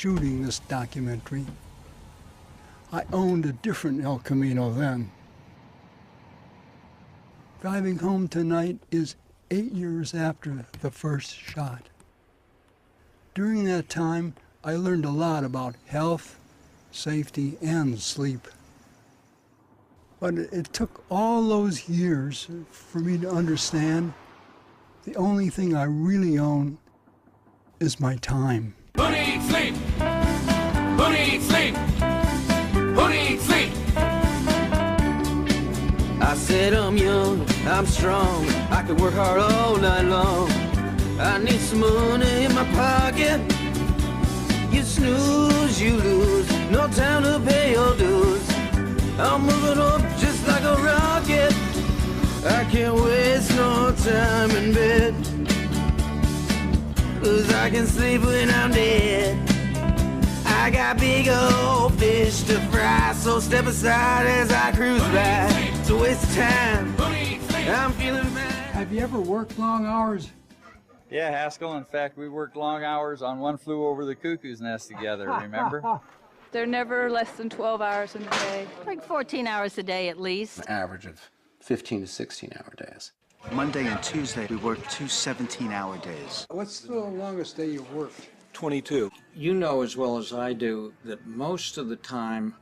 shooting this documentary. I owned a different El Camino then. Driving home tonight is 8 years after the first shot. During that time, I learned a lot about health, safety, and sleep. But it took all those years for me to understand the only thing I really own is my time. Who needs sleep? Who needs sleep? Who needs sleep? I said I'm young, I'm strong, I can work hard all night long. I need some money in my pocket. You snooze, you lose, no time to pay your dues. I'm moving up just like a rocket. I can't waste no time in bed, 'cause I can sleep when I'm dead. I got big old fish to fry, so step aside as I cruise by. It's a waste of time, I'm feeling bad. Have you ever worked long hours? Yeah, Haskell. In fact, we worked long hours on One Flew Over the Cuckoo's Nest together, remember? They're never less than 12 hours in a day. Like 14 hours a day at least. An average of 15 to 16-hour days. Monday and Tuesday, we worked 2 17-hour days. What's the longest day you've worked? 22. You know as well as I do that most of the time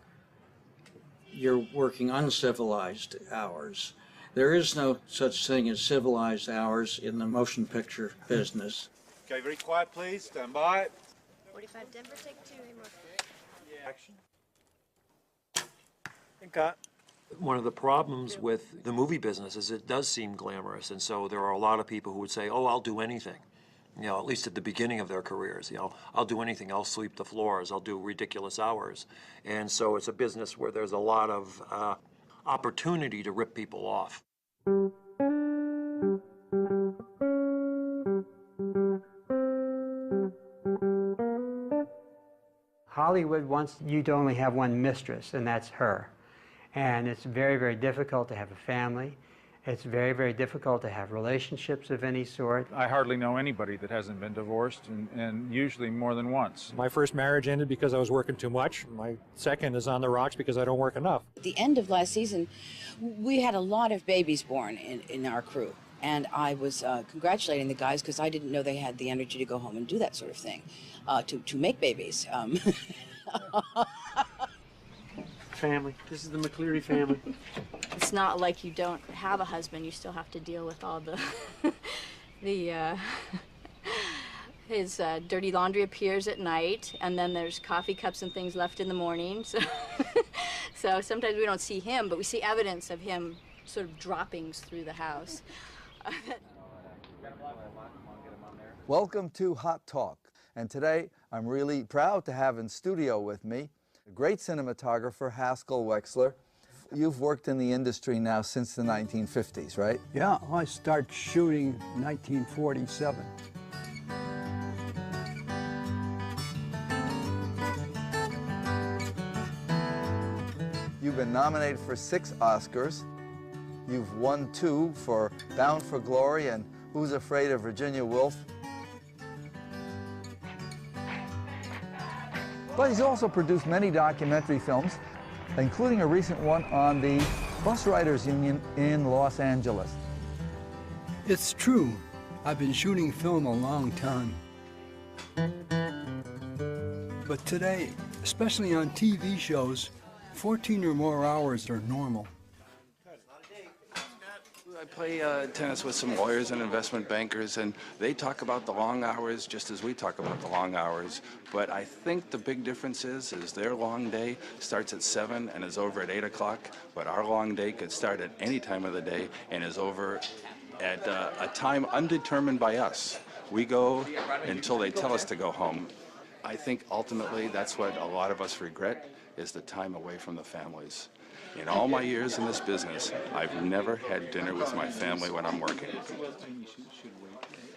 you're working uncivilized hours. There is no such thing as civilized hours in the motion picture business. Okay, very quiet, please. Stand by. 45 Denver, take 2. Action. And cut. One of the problems with the movie business is it does seem glamorous, and so there are a lot of people who would say, oh, I'll do anything. You know, at least at the beginning of their careers, you know, I'll do anything. I'll sweep the floors. I'll do ridiculous hours. And so it's a business where there's a lot of opportunity to rip people off. Hollywood wants you to only have one mistress, and that's her. And it's very, very difficult to have a family. It's very, very difficult to have relationships of any sort. I hardly know anybody that hasn't been divorced, and usually more than once. My first marriage ended because I was working too much. My second is on the rocks because I don't work enough. At the end of last season, we had a lot of babies born in our crew. And I was congratulating the guys because I didn't know they had the energy to go home and do that sort of thing, to make babies. Family. This is the McCleary family. It's not like you don't have a husband. You still have to deal with all the, his dirty laundry appears at night, and then there's coffee cups and things left in the morning. So, so sometimes we don't see him, but we see evidence of him sort of droppings through the house. Welcome to Hot Talk, and today I'm really proud to have in studio with me a great cinematographer, Haskell Wexler. You've worked in the industry now since the 1950s, right? Yeah, I started shooting 1947. You've been nominated for 6 Oscars. You've won 2 for Bound for Glory and Who's Afraid of Virginia Woolf. But he's also produced many documentary films, including a recent one on the Bus Riders Union in Los Angeles. It's true. I've been shooting film a long time. But today, especially on TV shows, 14 or more hours are normal. I play tennis with some lawyers and investment bankers, and they talk about the long hours just as we talk about the long hours. But I think the big difference is their long day starts at 7 and is over at 8 o'clock, but our long day could start at any time of the day and is over at a time undetermined by us. We go until they tell us to go home. I think ultimately that's what a lot of us regret, is the time away from the families. In all my years in this business, I've never had dinner with my family when I'm working.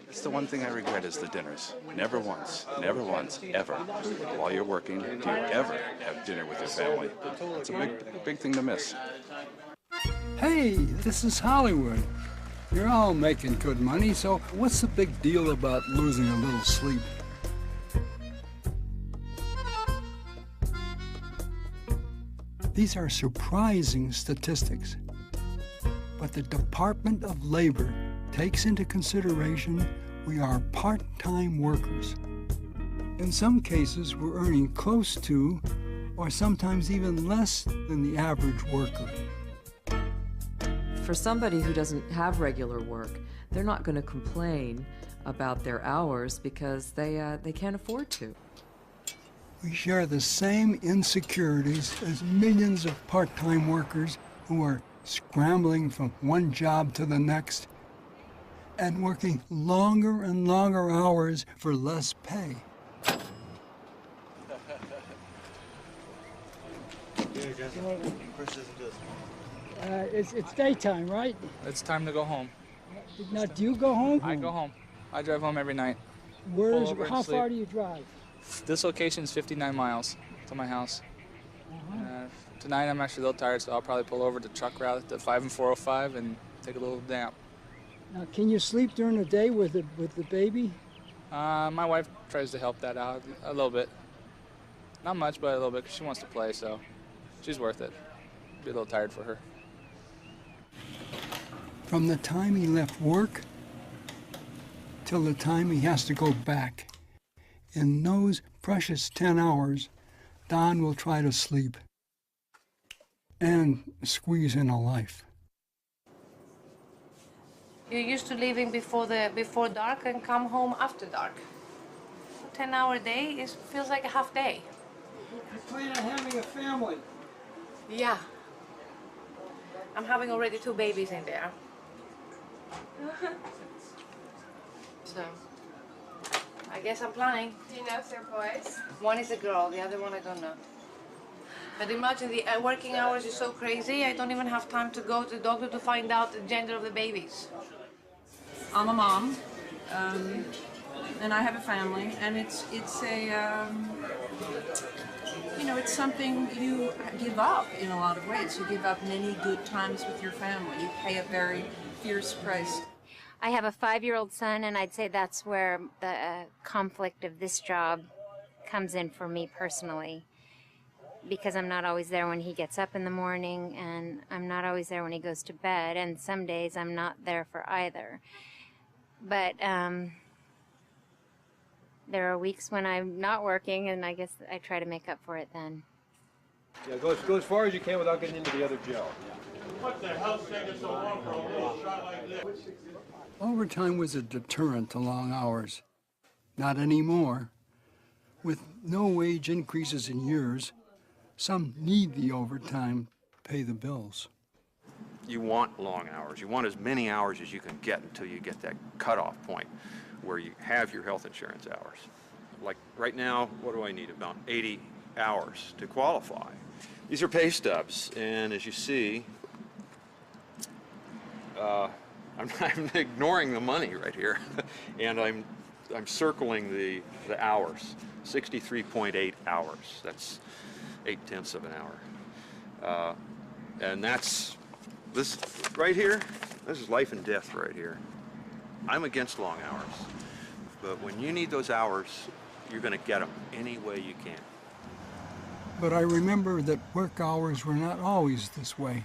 It's the one thing I regret, is the dinners. Never once, ever, while you're working, do you ever have dinner with your family. It's a big thing to miss. Hey, this is Hollywood. You're all making good money, so what's the big deal about losing a little sleep? These are surprising statistics, but the Department of Labor takes into consideration we are part-time workers. In some cases, we're earning close to, or sometimes even less than the average worker. For somebody who doesn't have regular work, they're not going to complain about their hours because they can't afford to. We share the same insecurities as millions of part-time workers who are scrambling from one job to the next and working longer and longer hours for less pay. It's daytime, right? It's time to go home. Now, do you go home? I go home. I drive home every night. How far do you drive? This location is 59 miles to my house. Tonight I'm actually a little tired, so I'll probably pull over the truck route to 5 and 405 and take a little nap. Now, can you sleep during the day with the baby? My wife tries to help that out a little bit. Not much, but a little bit, because she wants to play, so she's worth it. Be a little tired for her. From the time he left work till the time he has to go back, in those precious 10 hours, Don will try to sleep and squeeze in a life. You're used to leaving before dark and come home after dark. A 10-hour day feels like a half day. You plan on having a family? Yeah. I'm having already 2 babies in there. So, I guess I'm planning. Do you know if they're boys? One is a girl, the other one I don't know. But imagine the working hours is so crazy, I don't even have time to go to the doctor to find out the gender of the babies. I'm a mom, and I have a family, and it's something you give up in a lot of ways. You give up many good times with your family. You pay a very fierce price. I have a 5-year-old son, and I'd say that's where the conflict of this job comes in for me personally, because I'm not always there when he gets up in the morning, and I'm not always there when he goes to bed, and some days I'm not there for either. But there are weeks when I'm not working, and I guess I try to make up for it then. Yeah, go as far as you can without getting into the other gel. What the hell's taking so long for a little shot like this? Overtime was a deterrent to long hours. Not anymore. With no wage increases in years, some need the overtime to pay the bills. You want long hours. You want as many hours as you can get until you get that cutoff point where you have your health insurance hours. Like right now, what do I need? About 80 hours to qualify. These are pay stubs, and as you see, I'm ignoring the money right here, and I'm circling the hours, 63.8 hours. That's 0.8 of an hour, and that's this right here. This is life and death right here. I'm against long hours, but when you need those hours, you're going to get them any way you can. But I remember that work hours were not always this way.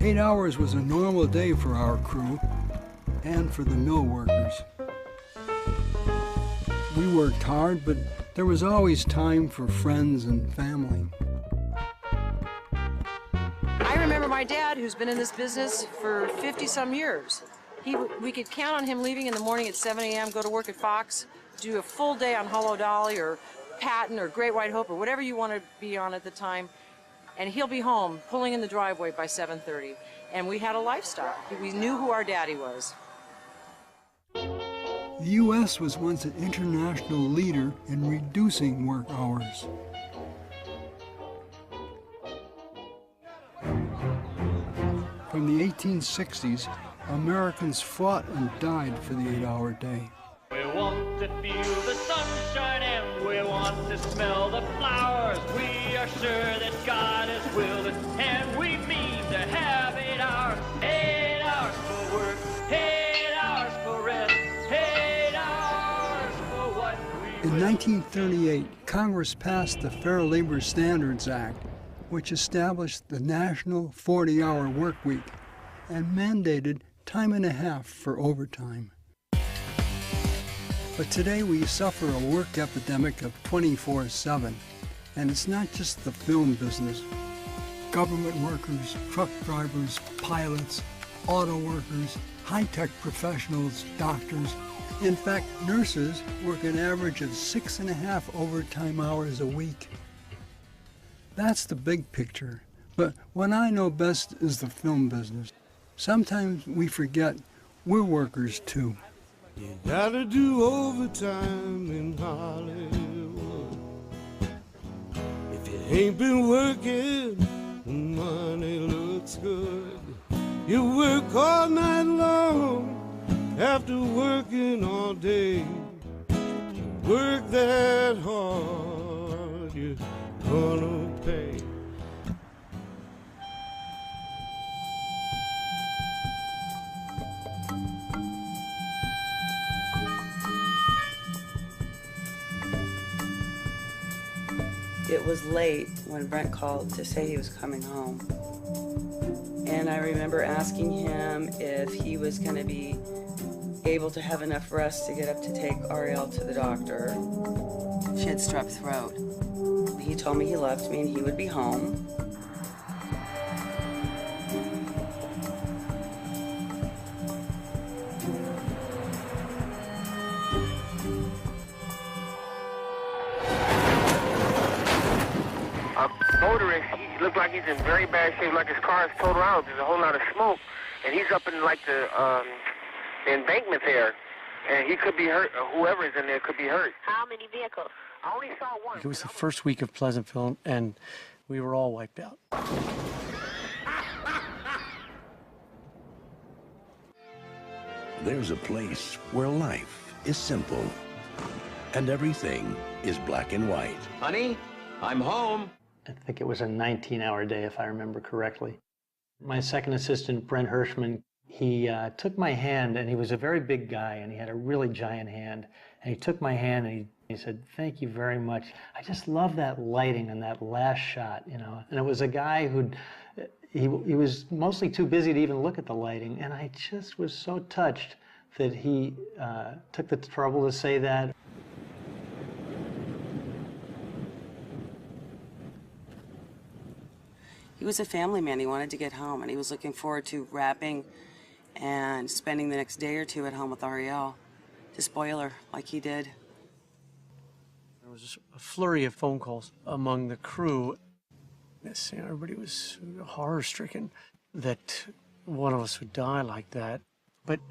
8 hours was a normal day for our crew and for the mill workers. We worked hard, but there was always time for friends and family. I remember my dad, who's been in this business for 50-some years. We could count on him leaving in the morning at 7 a.m., go to work at Fox, do a full day on Hollow Dolly or Patton or Great White Hope or whatever you want to be on at the time, and he'll be home pulling in the driveway by 7:30. And we had a lifestyle. We knew who our daddy was. The U.S. was once an international leader in reducing work hours. From the 1860s, Americans fought and died for the 8-hour day. We want to feel the sunshine and we want to smell the flowers. We are sure that God has willed it and we mean to have 8 hours. 8 hours for work, 8 hours for rest, 8 hours for what we In 1938, Congress passed the Fair Labor Standards Act, which established the National 40-Hour Work Week and mandated time and a half for overtime. But today we suffer a work epidemic of 24/7, and it's not just the film business. Government workers, truck drivers, pilots, auto workers, high-tech professionals, doctors. In fact, nurses work an average of 6.5 overtime hours a week. That's the big picture, but what I know best is the film business. Sometimes we forget we're workers too. You gotta do overtime in Hollywood. If you ain't been working, money looks good. You work all night long after working all day. You work that hard, you're gonna pay. It was late when Brent called to say he was coming home. And I remember asking him if he was going to be able to have enough rest to get up to take Ariel to the doctor. She had strep throat. He told me he loved me and he would be home. Motorist, he looked like he's in very bad shape, like his car is towed around. There's a whole lot of smoke, and he's up in like the embankment there, and he could be hurt. Whoever is in there could be hurt. How many vehicles? I only saw one. It was the first week of Pleasantville, and we were all wiped out. There's a place where life is simple, and everything is black and white. Honey, I'm home. I think it was a 19-hour day, if I remember correctly. My second assistant, Brent Hirschman, he took my hand, and he was a very big guy, and he had a really giant hand. And he took my hand, and he said, "Thank you very much. I just love that lighting and that last shot, you know." And it was a guy he was mostly too busy to even look at the lighting, and I just was so touched that he took the trouble to say that. He was a family man. He wanted to get home, and he was looking forward to wrapping and spending the next day or two at home with Ariel to spoil her like he did. There was a flurry of phone calls among the crew. Everybody was horror-stricken that one of us would die like that. But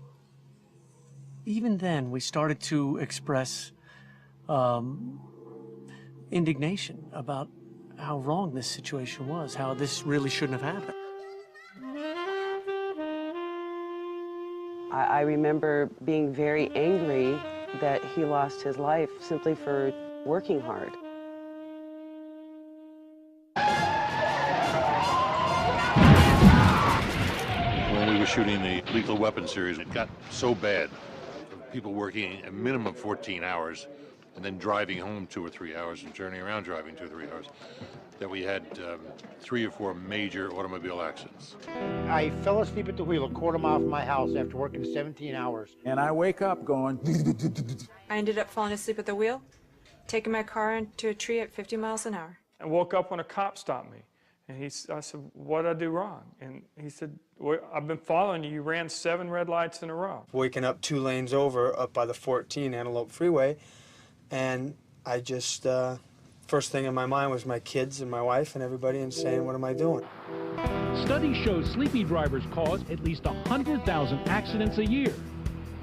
even then, we started to express indignation about how wrong this situation was, how this really shouldn't have happened. I remember being very angry that he lost his life simply for working hard. When we were shooting the Lethal Weapon series, it got so bad, people working a minimum of 14 hours, and then driving home 2 or 3 hours and turning around driving 2 or 3 hours, that we had 3 or 4 major automobile accidents. I fell asleep at the wheel a quarter mile from my house after working 17 hours. And I wake up going... I ended up falling asleep at the wheel, taking my car into a tree at 50 miles an hour. I woke up when a cop stopped me. And I said, "What did I do wrong?" And he said, "Well, I've been following you. You ran 7 red lights in a row." Waking up 2 lanes over up by the 14 Antelope Freeway. And I just, first thing in my mind was my kids and my wife and everybody and saying, what am I doing? Studies show sleepy drivers cause at least 100,000 accidents a year.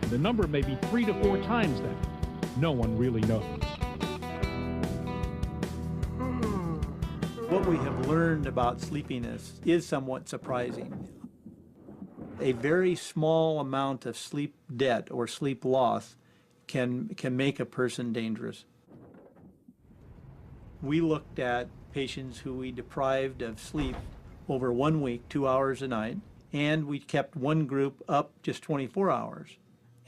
And the number may be 3 to 4 times that. No one really knows. What we have learned about sleepiness is somewhat surprising. A very small amount of sleep debt or sleep loss can make a person dangerous. We looked at patients who we deprived of sleep over 1 week, 2 hours a night, and we kept one group up just 24 hours.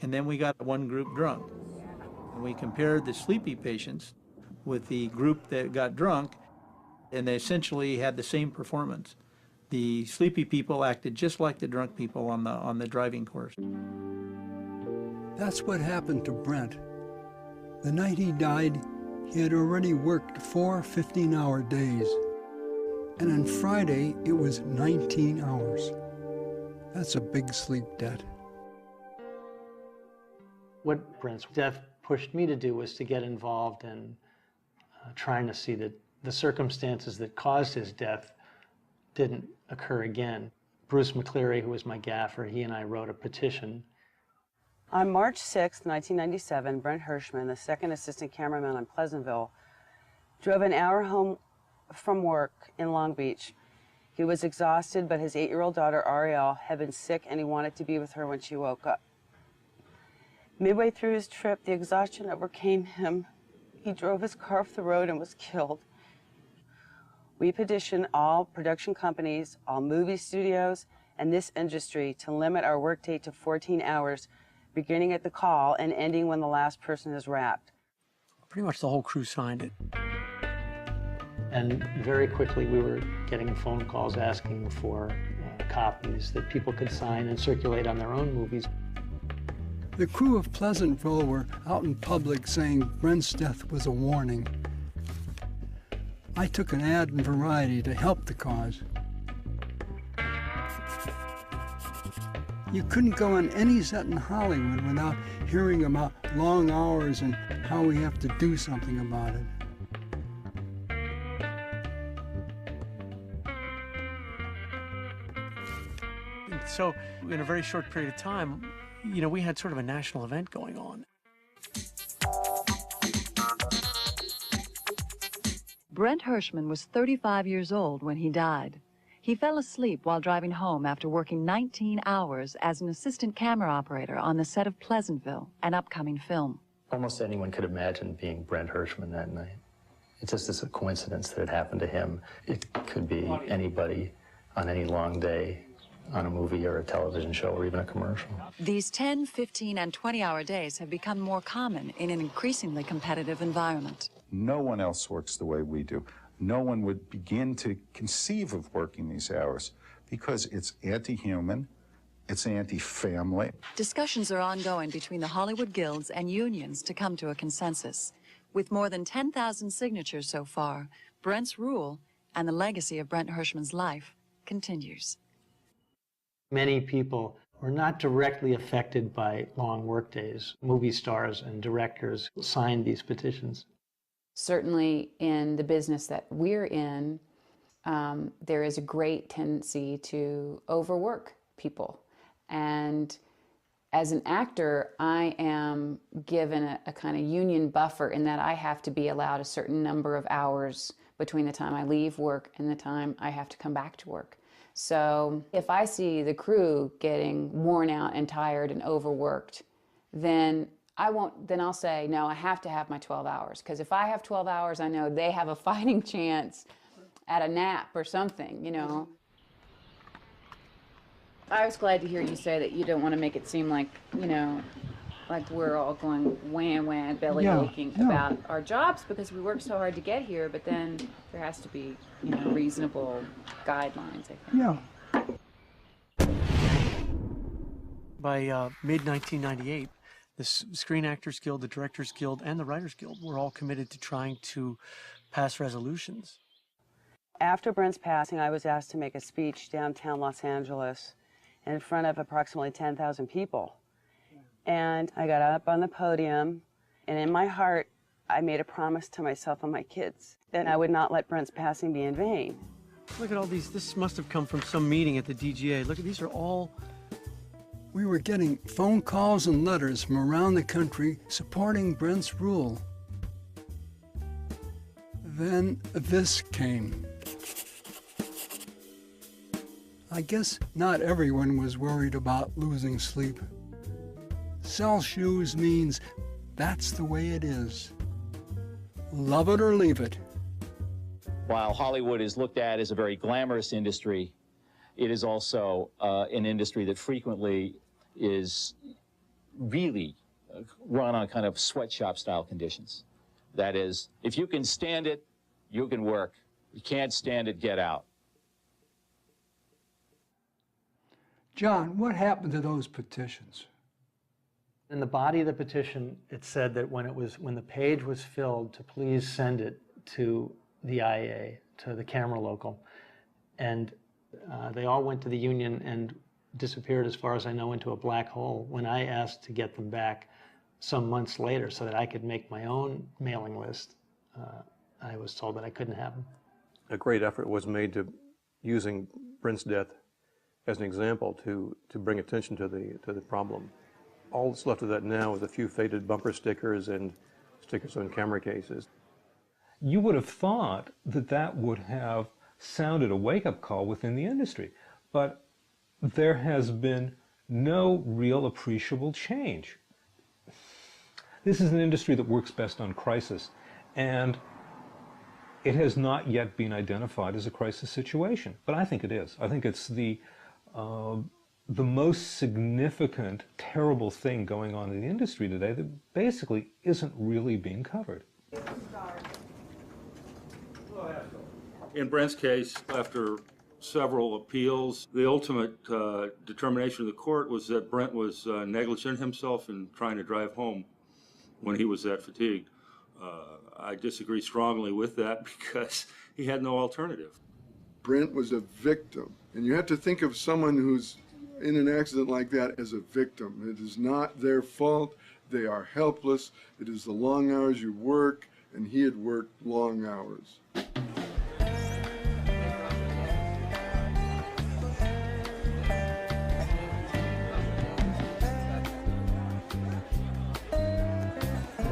And then we got one group drunk. And we compared the sleepy patients with the group that got drunk, and they essentially had the same performance. The sleepy people acted just like the drunk people on the driving course. That's what happened to Brent. The night he died, he had already worked 4 15-hour days. And on Friday, it was 19 hours. That's a big sleep debt. What Brent's death pushed me to do was to get involved in trying to see that the circumstances that caused his death didn't occur again. Bruce McCleary, who was my gaffer, he and I wrote a petition. On March 6, 1997, Brent Hirschman, the second assistant cameraman on Pleasantville, drove an hour home from work in Long Beach. He was exhausted, but his 8-year-old daughter, Ariel, had been sick and he wanted to be with her when she woke up. Midway through his trip, the exhaustion overcame him. He drove his car off the road and was killed. We petitioned all production companies, all movie studios, and this industry to limit our workday to 14 hours, beginning at the call and ending when the last person is wrapped. Pretty much the whole crew signed it. And very quickly we were getting phone calls asking for copies that people could sign and circulate on their own movies. The crew of Pleasantville were out in public saying Brent's death was a warning. I took an ad in Variety to help the cause. You couldn't go on any set in Hollywood without hearing about long hours and how we have to do something about it. And so in a very short period of time, you know, we had sort of a national event going on. Brent Hirschman was 35 years old when he died. He fell asleep while driving home after working 19 hours as an assistant camera operator on the set of Pleasantville, an upcoming film. Almost anyone could imagine being Brent Hirschman that night. It's just a coincidence that it happened to him. It could be anybody on any long day on a movie or a television show or even a commercial. These 10, 15, and 20-hour days have become more common in an increasingly competitive environment. No one else works the way we do. No one would begin to conceive of working these hours because it's anti-human, it's anti-family. Discussions are ongoing between the Hollywood guilds and unions to come to a consensus. With more than 10,000 signatures so far, Brent's rule and the legacy of Brent Hirschman's life continues. Many people were not directly affected by long workdays. Movie stars and directors signed these petitions. Certainly in the business that we're in, there is a great tendency to overwork people. And as an actor, I am given a kind of union buffer in that I have to be allowed a certain number of hours between the time I leave work and the time I have to come back to work. So if I see the crew getting worn out and tired and overworked, then I'll say, no, I have to have my 12 hours. Because if I have 12 hours, I know they have a fighting chance at a nap or something, you know. I was glad to hear you say that you don't want to make it seem like, you know, like we're all going wham, belly aching about our jobs because we work so hard to get here, but then there has to be, you know, reasonable guidelines, I think. Yeah. By mid-1998, the Screen Actors Guild, the Directors Guild, and the Writers Guild were all committed to trying to pass resolutions. After Brent's passing, I was asked to make a speech downtown Los Angeles in front of approximately 10,000 people. And I got up on the podium, and in my heart, I made a promise to myself and my kids that I would not let Brent's passing be in vain. Look at all these. This must have come from some meeting at the DGA. Look, these are all... We were getting phone calls and letters from around the country supporting Brent's rule. Then this came. I guess not everyone was worried about losing sleep. Sell shoes means that's the way it is. Love it or leave it. While Hollywood is looked at as a very glamorous industry, it is also an industry that frequently is really run on kind of sweatshop style conditions. That is, if you can stand it, you can work. You can't stand it, get out. John, what happened to those petitions? In the body of the petition, it said that when the page was filled, to please send it to the IA, to the camera local. And they all went to the union and disappeared, as far as I know, into a black hole when I asked to get them back some months later so that I could make my own mailing list. I was told that I couldn't have them. A great effort was made to using Brent's death as an example to bring attention to the problem. All that's left of that now is a few faded bumper stickers and stickers on camera cases. You would have thought that that would have sounded a wake-up call within the industry, but there has been no real appreciable change. This is an industry that works best on crisis, and it has not yet been identified as a crisis situation, but I think it is. I think it's the most significant, terrible thing going on in the industry today that basically isn't really being covered. In Brent's case, after several appeals, the ultimate determination of the court was that Brent was negligent himself in trying to drive home when he was that fatigued. I disagree strongly with that because he had no alternative. Brent was a victim, and you have to think of someone who's in an accident like that as a victim. It is not their fault. They are helpless. It is the long hours you work, and he had worked long hours.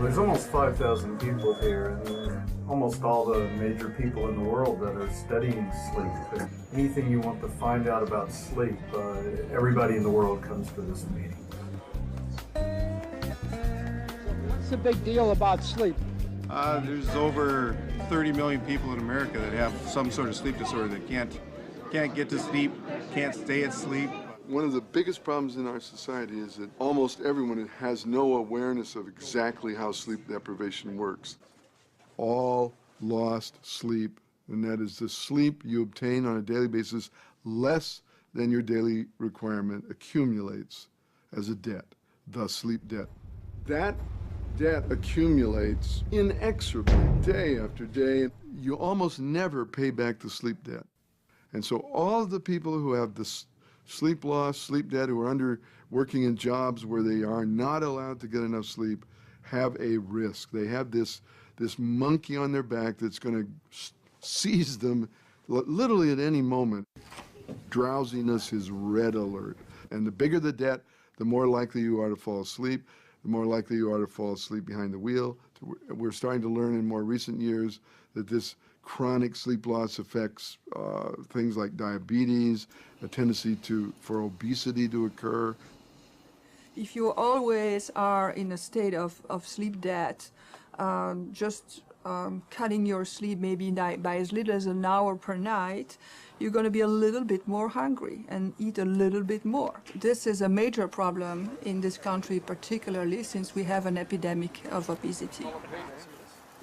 There's almost 5,000 people here, and almost all the major people in the world that are studying sleep. And anything you want to find out about sleep, everybody in the world comes to this meeting. What's the big deal about sleep? There's over 30 million people in America that have some sort of sleep disorder that can't get to sleep, can't stay asleep. One of the biggest problems in our society is that almost everyone has no awareness of exactly how sleep deprivation works. All lost sleep, and that is the sleep you obtain on a daily basis less than your daily requirement, accumulates as a debt, the sleep debt. That debt accumulates inexorably day after day. You almost never pay back the sleep debt. And so all of the people who have this sleep loss, sleep debt, who are working in jobs where they are not allowed to get enough sleep, have a risk. They have this monkey on their back that's going to seize them literally at any moment. Drowsiness is red alert. And the bigger the debt, the more likely you are to fall asleep, the more likely you are to fall asleep behind the wheel. We're starting to learn in more recent years that this chronic sleep loss affects things like diabetes, a tendency for obesity to occur. If you always are in a state of sleep debt, cutting your sleep maybe by as little as an hour per night, you're going to be a little bit more hungry and eat a little bit more. This is a major problem in this country, particularly since we have an epidemic of obesity.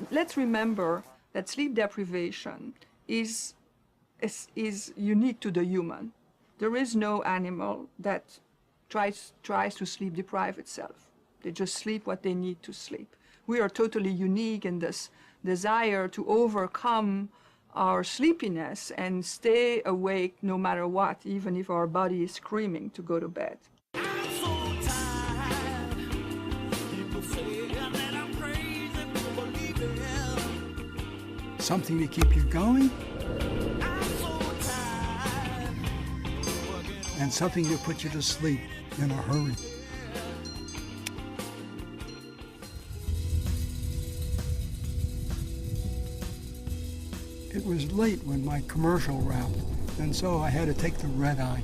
Let's remember that sleep deprivation is unique to the human. There is no animal that tries to sleep deprive itself. They just sleep what they need to sleep. We are totally unique in this desire to overcome our sleepiness and stay awake no matter what, even if our body is screaming to go to bed. Something to keep you going, and something to put you to sleep in a hurry. It was late when my commercial wrapped, and so I had to take the red eye.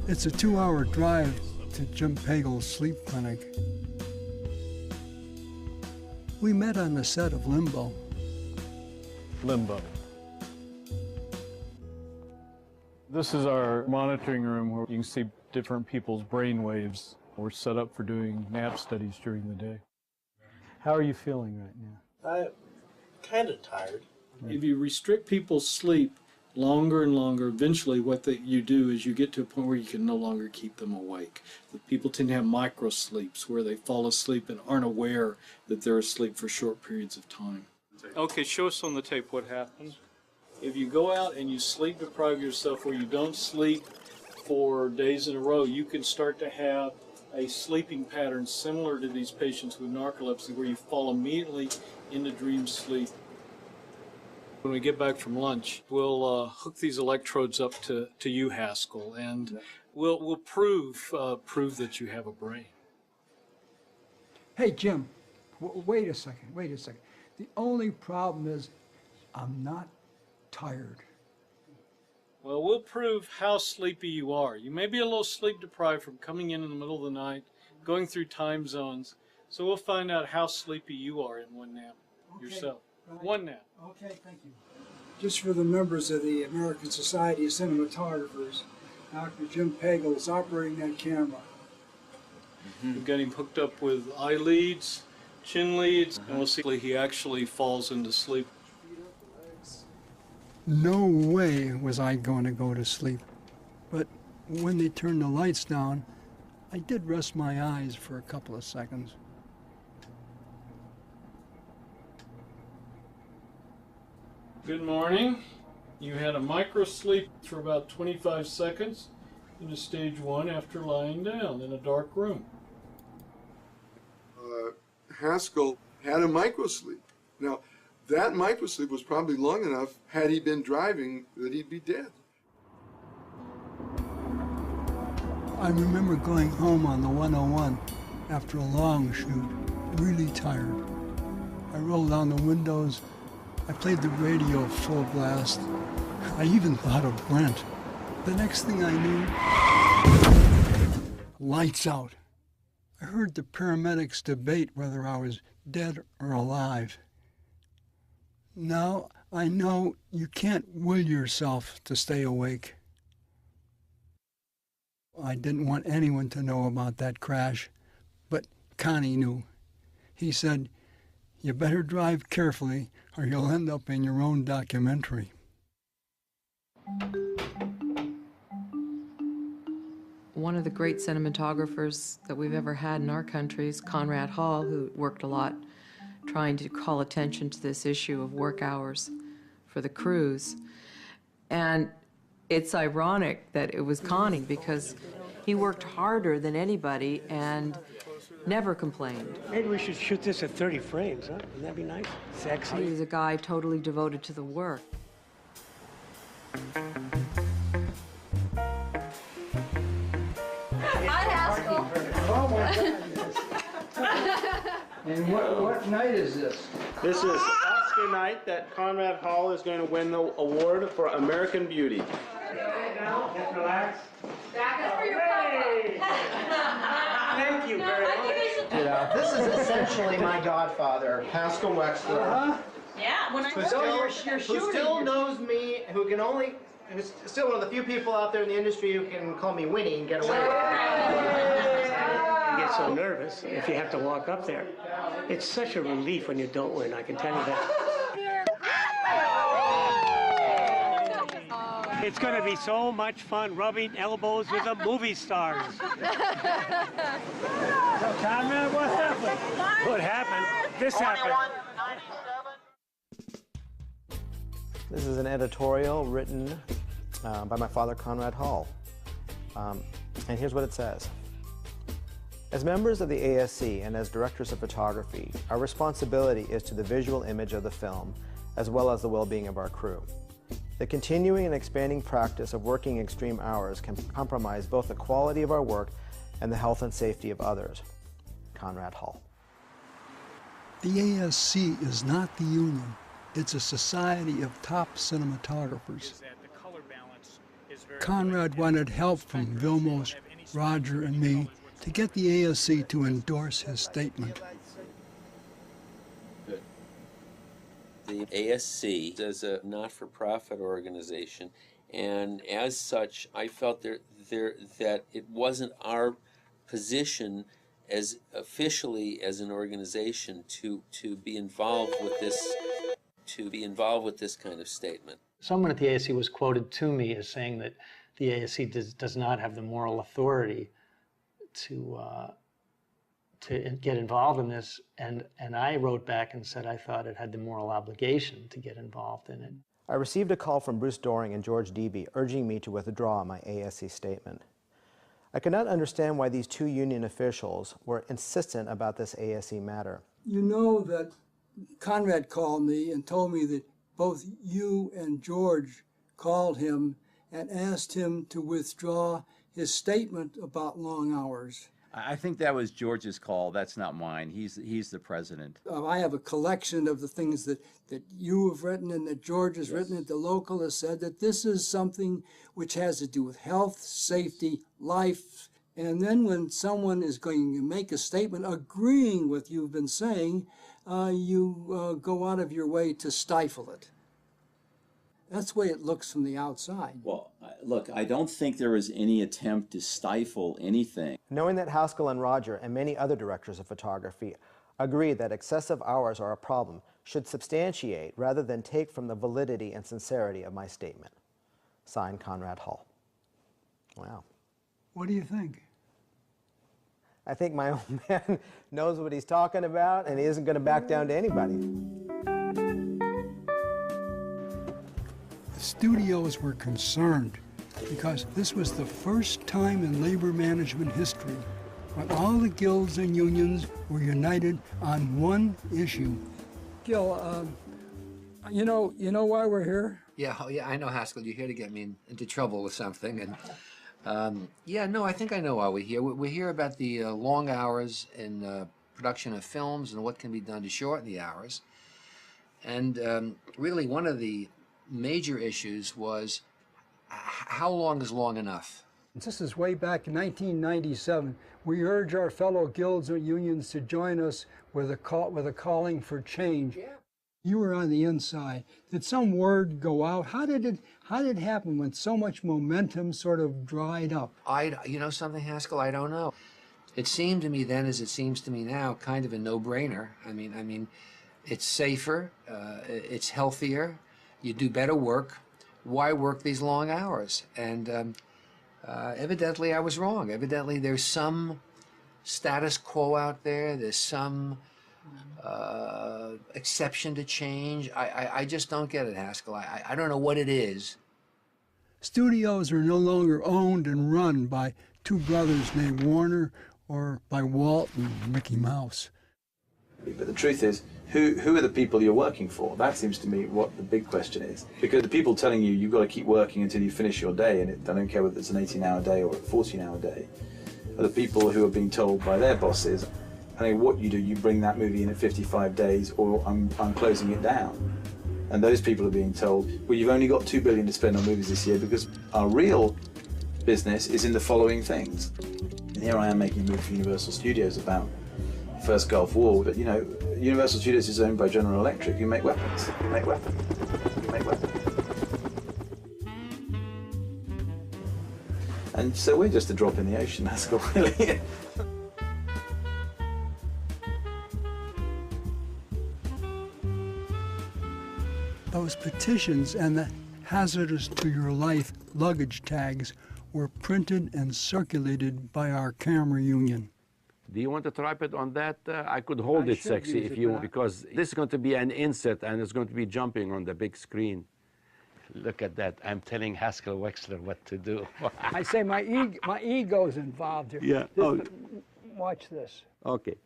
It's a 2-hour drive to Jim Pagel's sleep clinic. We met on the set of Limbo. Limbo. This is our monitoring room where you can see different people's brain waves. We're set up for doing nap studies during the day. How are you feeling right now? I'm kind of tired. If you restrict people's sleep longer and longer, eventually what you do is you get to a point where you can no longer keep them awake. The people tend to have micro sleeps where they fall asleep and aren't aware that they're asleep for short periods of time. Okay, show us on the tape what happens. If you go out and you sleep deprive yourself where you don't sleep for days in a row, you can start to have a sleeping pattern similar to these patients with narcolepsy where you fall immediately into dream sleep. When we get back from lunch, we'll hook these electrodes up to you, Haskell, and we'll prove that you have a brain. Hey, Jim, wait a second. The only problem is I'm not tired. Well, we'll prove how sleepy you are. You may be a little sleep deprived from coming in the middle of the night, going through time zones. So we'll find out how sleepy you are in one nap yourself. Right. One nap. Okay, thank you. Just for the members of the American Society of Cinematographers, Dr. Jim Pagel is operating that camera. We've got him hooked up with eye leads, chin leads, and we'll see if he actually falls into sleep. No way was I going to go to sleep. But when they turned the lights down, I did rest my eyes for a couple of seconds. Good morning. You had a micro sleep for about 25 seconds in a stage 1 after lying down in a dark room. Haskell had a microsleep. Now, that microsleep was probably long enough, had he been driving, that he'd be dead. I remember going home on the 101 after a long shoot, really tired. I rolled down the windows. I played the radio full blast. I even thought of Brent. The next thing I knew, lights out. I heard the paramedics debate whether I was dead or alive. Now I know you can't will yourself to stay awake. I didn't want anyone to know about that crash, but Connie knew. He said, "You better drive carefully or you'll end up in your own documentary." One of the great cinematographers that we've ever had in our country is Conrad Hall, who worked a lot trying to call attention to this issue of work hours for the crews. And it's ironic that it was Connie because he worked harder than anybody and never complained. Maybe we should shoot this at 30 frames, huh? Wouldn't that be nice? Sexy. He was a guy totally devoted to the work. Hi, Haskell. Oh, my goodness. And what night is this? This is Oscar night that Conrad Hall is going to win the award for American Beauty. Just relax. Back up for your papa. Thank you very much. This is essentially my godfather, Haskell Wexler. Yeah, when I Who still knows me, who's still one of the few people out there in the industry who can call me Winnie and get away with it. You get so nervous if you have to walk up there. It's such a relief when you don't win, I can tell you that. It's going to be so much fun rubbing elbows with the movie stars. So, Conrad, what happened? What happened? This happened. This is an editorial written by my father, Conrad Hall. And here's what it says. As members of the ASC and as directors of photography, our responsibility is to the visual image of the film, as well as the well-being of our crew. The continuing and expanding practice of working extreme hours can compromise both the quality of our work and the health and safety of others. Conrad Hall. The ASC is not the union. It's a society of top cinematographers. Conrad wanted help from Vilmos, Roger, and me to get the ASC to endorse his statement. The ASC is a not-for-profit organization, and as such, I felt that it wasn't our position as officially as an organization to be involved with this kind of statement. Someone at the ASC was quoted to me as saying that the ASC does not have the moral authority to get involved in this, and I wrote back and said I thought it had the moral obligation to get involved in it. I received a call from Bruce Doring and George Deby urging me to withdraw my ASC statement. I could not understand why these two union officials were insistent about this ASC matter. You know that Conrad called me and told me that both you and George called him and asked him to withdraw his statement about long hours. I think that was George's call. That's not mine. He's the president. I have a collection of the things that you have written and that George has written, and the local has said that this is something which has to do with health, safety, life. And then when someone is going to make a statement agreeing with you've been saying, you go out of your way to stifle it. That's the way it looks from the outside. Well, look, I don't think there was any attempt to stifle anything. Knowing that Haskell and Roger and many other directors of photography agree that excessive hours are a problem, should substantiate rather than take from the validity and sincerity of my statement. Signed, Conrad Hall. Wow. What do you think? I think my old man knows what he's talking about, and he isn't going to back down to anybody. The studios were concerned because this was the first time in labor management history when all the guilds and unions were united on one issue. Gil, you know why we're here? Yeah, I know, Haskell. You're here to get me into trouble with something, and yeah, no, I think I know why we're here. We're here about the long hours in production of films and what can be done to shorten the hours. And really, one of the major issues was how long is long enough? This is way back in 1997. We urge our fellow guilds and unions to join us with a calling for change. Yeah. You were on the inside. Did some word go out? How did it happen when so much momentum sort of dried up? You know something, Haskell? I don't know. It seemed to me then, as it seems to me now, kind of a no-brainer. I mean, it's safer, it's healthier, you do better work. Why work these long hours? And evidently I was wrong. Evidently there's some status quo out there. There's some exception to change. I just don't get it, Haskell. I don't know what it is. Studios are no longer owned and run by two brothers named Warner or by Walt and Mickey Mouse. But the truth is, who are the people you're working for? That seems to me what the big question is. Because the people telling you you've got to keep working until you finish your day, and I don't care whether it's an 18-hour day or a 14-hour day, are the people who are being told by their bosses, I think what you do, you bring that movie in at 55 days or I'm closing it down. And those people are being told, well, you've only got $2 billion to spend on movies this year because our real business is in the following things. And here I am making a movie for Universal Studios about the first Gulf War, but you know, Universal Studios is owned by General Electric. You make weapons. You make weapons. You make weapons. And so we're just a drop in the ocean, Haskell, really. Those petitions and the hazardous to your life luggage tags were printed and circulated by our camera union. Do you want a tripod on that? I could hold it sexy if you want, because this is going to be an insert and it's going to be jumping on the big screen. Look at that. I'm telling Haskell Wexler what to do. I say my ego's involved here. Yeah. Watch this. Okay.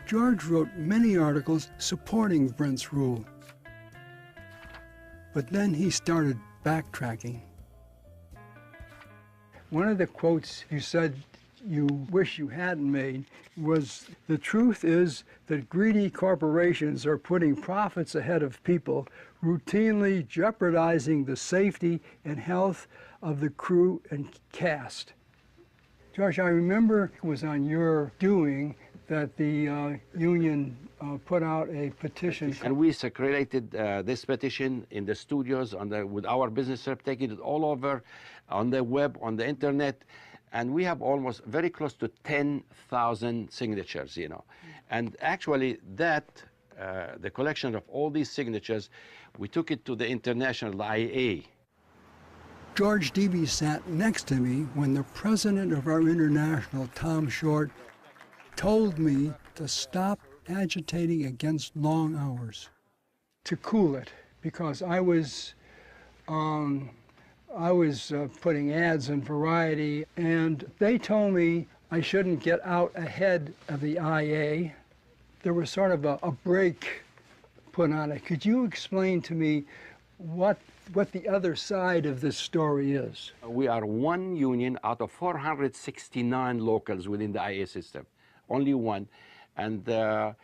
George wrote many articles supporting Brent's rule. But then he started backtracking. One of the quotes you said you wish you hadn't made was the truth is that greedy corporations are putting profits ahead of people, routinely jeopardizing the safety and health of the crew and cast. George, I remember it was on your doing that the union put out a petition. And we circulated this petition in the studios with our business rep, taking it all over on the web, on the internet. And we have almost very close to 10,000 signatures, you know. And actually that, the collection of all these signatures, we took it to the international IAEA. George Debye sat next to me when the president of our international, Tom Short, told me to stop agitating against long hours, to cool it, because I was putting ads in Variety, and they told me I shouldn't get out ahead of the IA. There was sort of a break put on it. Could you explain to me what the other side of this story is? We are one union out of 469 locals within the IA system, only one. And to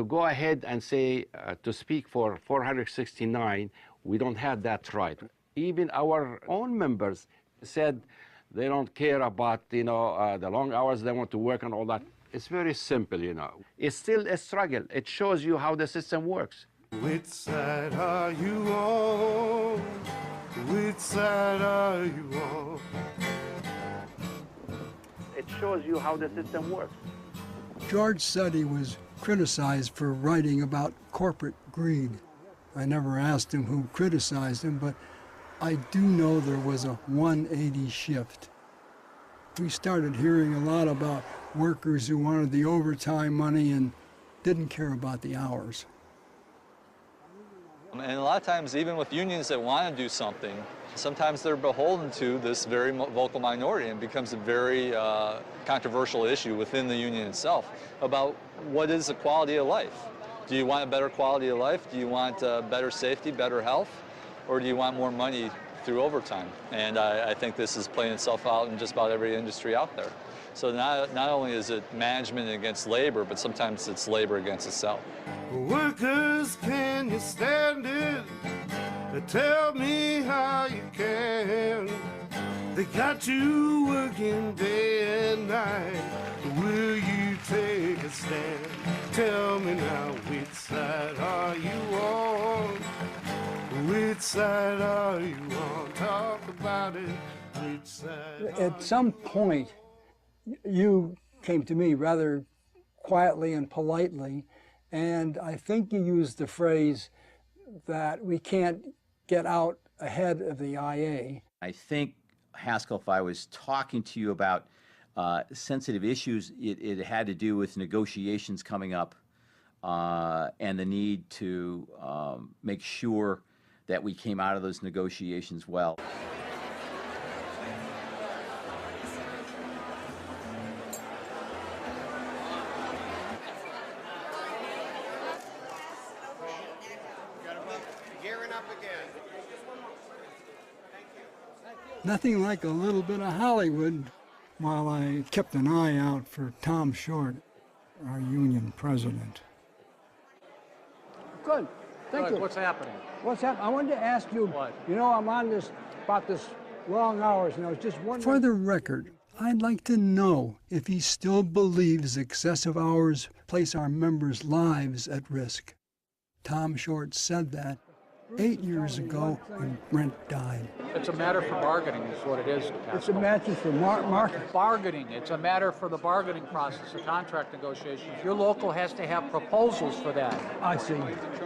go ahead and say, to speak for 469, we don't have that right. Even our own members said they don't care about, you know, the long hours they want to work and all that. It's very simple, you know. It's still a struggle. It shows you how the system works. Which side are you on? Which side are you on? It shows you how the system works. George said he was criticized for writing about corporate greed. I never asked him who criticized him, but I do know there was a 180 shift. We started hearing a lot about workers who wanted the overtime money and didn't care about the hours. And a lot of times, even with unions that want to do something, sometimes they're beholden to this very vocal minority, and it becomes a very controversial issue within the union itself about what is the quality of life. Do you want a better quality of life? Do you want better safety, better health? Or do you want more money through overtime? And I think this is playing itself out in just about every industry out there. So not only is it management against labor, but sometimes it's labor against itself. Workers, can you stand it? Tell me how you can. They got you working day and night. Will you take a stand? Tell me now, which side are you on? Which side are you on? Talk about it. Which side? At some point, you came to me rather quietly and politely, and I think you used the phrase that we can't get out ahead of the IA. I think, Haskell, if I was talking to you about sensitive issues, it had to do with negotiations coming up and the need to make sure that we came out of those negotiations well. Nothing like a little bit of Hollywood while I kept an eye out for Tom Short, our union president. Good. Thank you. What's happening? What's happening? I wanted to ask you, you know, I'm on this, about this long hours, and I was just wondering. For the record, I'd like to know if he still believes excessive hours place our members' lives at risk. Tom Short said that 8 years ago when Brent died. It's a matter for bargaining is what it is. It's a matter for market. Bargaining. It's a matter for the bargaining process, the contract negotiations. Your local has to have proposals for that. I see.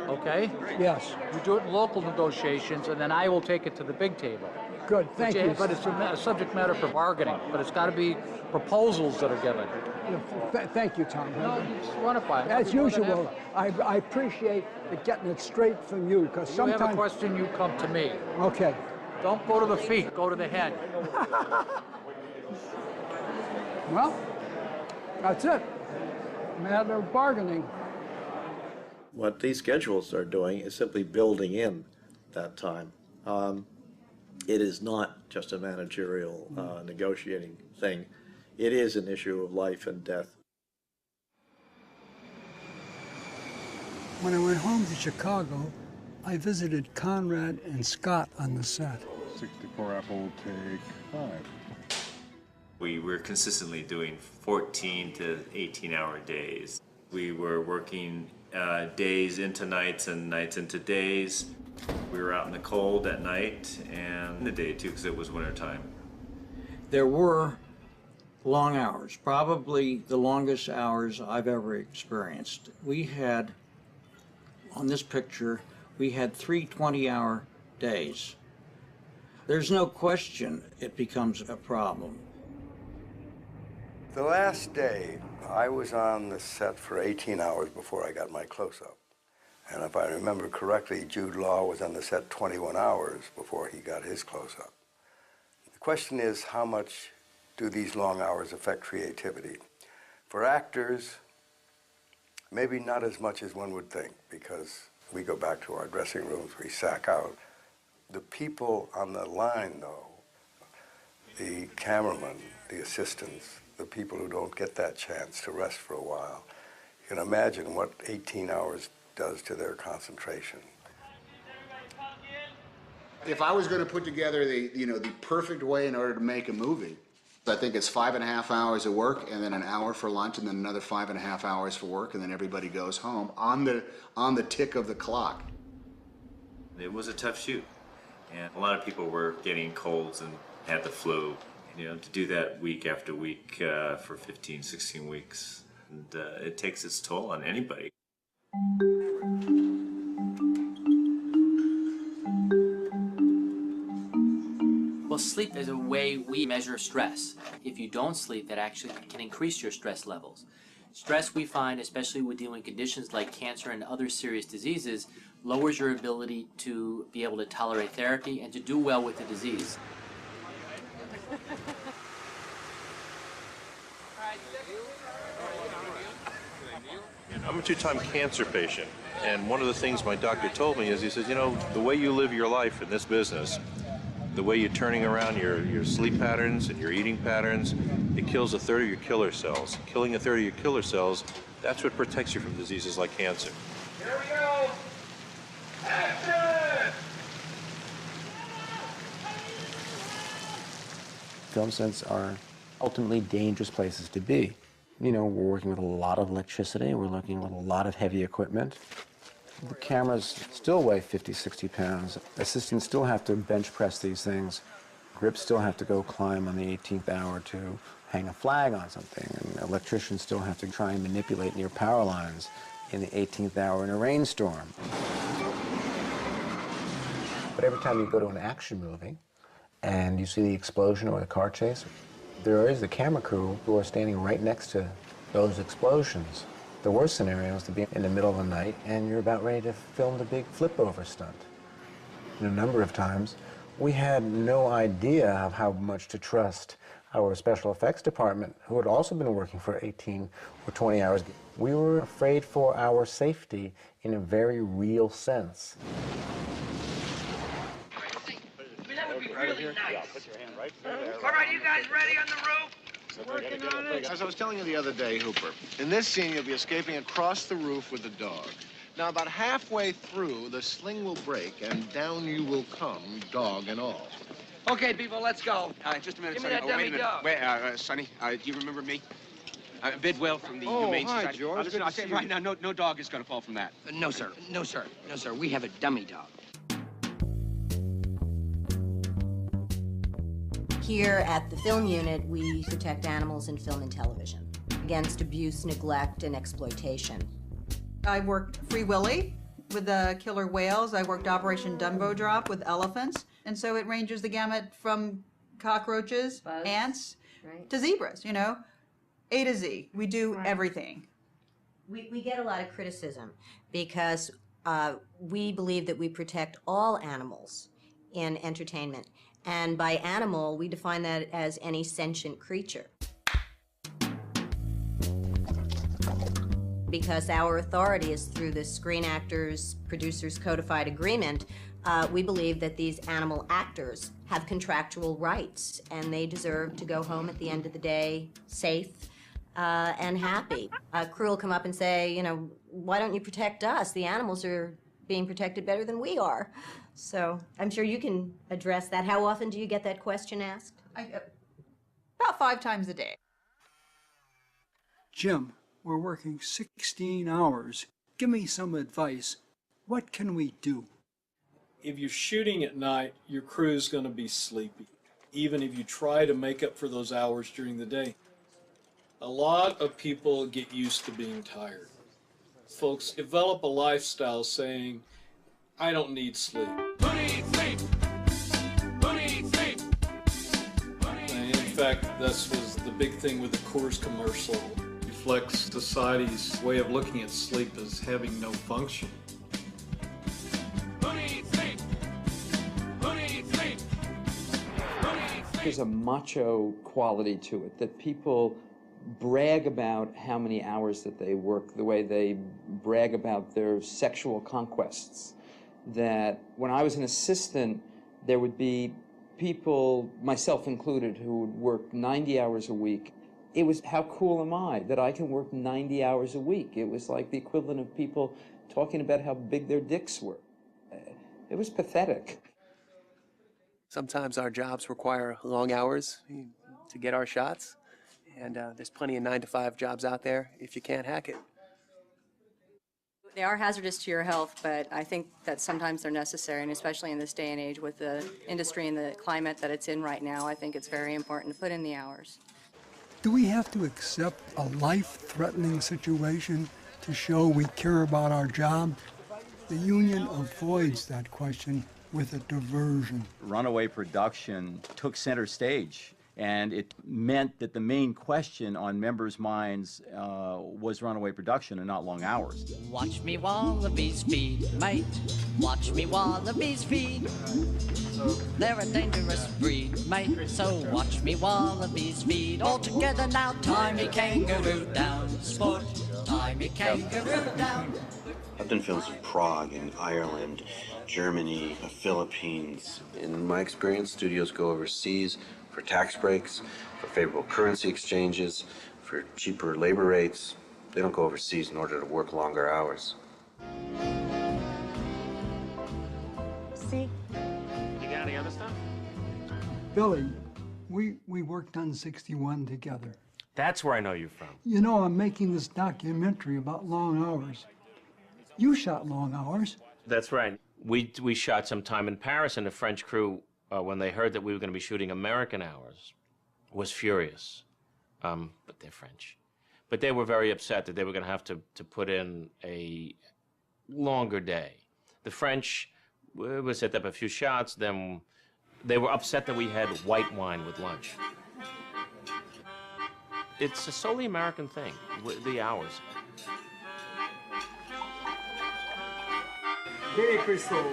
Okay? Yes. You do it in local negotiations, and then I will take it to the big table. Good, thank you. But it's a subject matter for bargaining, but it's got to be proposals that are given. Thank you, Tom. No, just run it by me. As usual, I appreciate getting it straight from you, because sometimes... You have a question, you come to me. Okay. Don't go to the feet, go to the head. Well, that's it. Matter of bargaining. What these schedules are doing is simply building in that time. It is not just a managerial negotiating thing. It is an issue of life and death. When I went home to Chicago, I visited Conrad and Scott on the set. 64 Apple, take 5. We were consistently doing 14 to 18-hour days. We were working days into nights and nights into days. We were out in the cold at night and in the day too, because it was wintertime. There were long hours, probably the longest hours I've ever experienced. We had, on this picture, we had 3 20-hour days. There's no question it becomes a problem. The last day, I was on the set for 18 hours before I got my close-up. And if I remember correctly, Jude Law was on the set 21 hours before he got his close-up. The question is, how much do these long hours affect creativity? For actors, maybe not as much as one would think, because we go back to our dressing rooms, we sack out. The people on the line, though, the cameramen, the assistants, the people who don't get that chance to rest for a while, you can imagine what 18 hours does to their concentration. If I was going to put together the perfect way in order to make a movie, I think it's 5.5 hours of work and then an hour for lunch and then another 5.5 hours for work and then everybody goes home on the tick of the clock. It was a tough shoot, and a lot of people were getting colds and had the flu. You know, to do that week after week for 15, 16 weeks, and it takes its toll on anybody. Well, sleep is a way we measure stress. If you don't sleep, that actually can increase your stress levels. Stress, we find, especially with dealing with conditions like cancer and other serious diseases, lowers your ability to be able to tolerate therapy and to do well with the disease. I'm a 2-time cancer patient, and one of the things my doctor told me is, he says, you know, the way you live your life in this business, the way you're turning around your sleep patterns and your eating patterns, it kills 1/3 of your killer cells. Killing 1/3 of your killer cells, that's what protects you from diseases like cancer. Here we go! Action! Film sets are ultimately dangerous places to be. You know, we're working with a lot of electricity, we're working with a lot of heavy equipment. The cameras still weigh 50, 60 pounds. Assistants still have to bench press these things. Grips still have to go climb on the 18th hour to hang a flag on something. And electricians still have to try and manipulate near power lines in the 18th hour in a rainstorm. But every time you go to an action movie and you see the explosion or the car chase, there is the camera crew who are standing right next to those explosions. The worst scenario is to be in the middle of the night and you're about ready to film the big flip-over stunt. And a number of times, we had no idea of how much to trust our special effects department, who had also been working for 18 or 20 hours. We were afraid for our safety in a very real sense. That would be really nice. Yeah, put your hand right there. All right, you guys ready on the roof? Working on it. As I was telling you the other day, Hooper, in this scene you'll be escaping across the roof with the dog. Now, about halfway through, the sling will break, and down you will come, dog and all. Okay, people, let's go. Just a minute, Give me Sonny. that dummy wait a minute. dog. Wait, Sonny, do you remember me? Bidwell from the Humane hi, Society. George. Listen, Good I'll to tell see you right you. now, no dog is going to fall from that. No, sir. No, sir. No, sir. We have a dummy dog. Here at the film unit, we protect animals in film and television against abuse, neglect, and exploitation. I worked Free Willy with the killer whales. I worked Operation Dumbo Drop with elephants. And so it ranges the gamut from cockroaches, ants, to zebras, you know, A to Z. We do everything. We get a lot of criticism because we believe that we protect all animals in entertainment. And by animal, we define that as any sentient creature. because our authority is through the Screen Actors Producers Codified Agreement. We believe that these animal actors have contractual rights, and they deserve to go home at the end of the day safe and happy. A crew will come up and say, you know, why don't you protect us? The animals are being protected better than we are. So I'm sure you can address that. How often do you get that question asked? About 5 times a day. Jim, we're working 16 hours. Give me some advice. What can we do? If you're shooting at night, your crew's going to be sleepy, even if you try to make up for those hours during the day. A lot of people get used to being tired. Folks develop a lifestyle saying, I don't need sleep. Who needs sleep? Who needs sleep? In fact, this was the big thing with the Coors commercial. It reflects society's way of looking at sleep as having no function. There's a macho quality to it, that people brag about how many hours that they work, the way they brag about their sexual conquests. That when I was an assistant, there would be people, myself included, who would work 90 hours a week. It was, how cool am I that I can work 90 hours a week? It was like the equivalent of people talking about how big their dicks were. It was pathetic. Sometimes our jobs require long hours to get our shots, and there's plenty of 9-to-5 jobs out there if you can't hack it. They are hazardous to your health, but I think that sometimes they're necessary, and especially in this day and age with the industry and the climate that it's in right now, I think it's very important to put in the hours. Do we have to accept a life-threatening situation to show we care about our job? The union avoids that question with a diversion. Runaway production took center stage, and it meant that the main question on members' minds was runaway production and not long hours. Watch me wallabies feed, mate. Watch me wallabies feed. They're a dangerous breed, mate. So watch me wallabies feed. All together now, tie me kangaroo down. Sport, tie me kangaroo down. I've done films in Prague, in Ireland, Germany, the Philippines. In my experience, studios go overseas for tax breaks, for favorable currency exchanges, for cheaper labor rates. They don't go overseas in order to work longer hours. See? You got any other stuff? Billy, we worked on 61 together. That's where I know you from. You know, I'm making this documentary about long hours. You shot long hours. That's right. We shot some time in Paris, and the French crew, when they heard that we were going to be shooting American hours, was furious. But they're French. But they were very upset that they were going to have to put in a longer day. The French would set up a few shots, then they were upset that we had white wine with lunch. It's a solely American thing, the hours. Billy Crystal,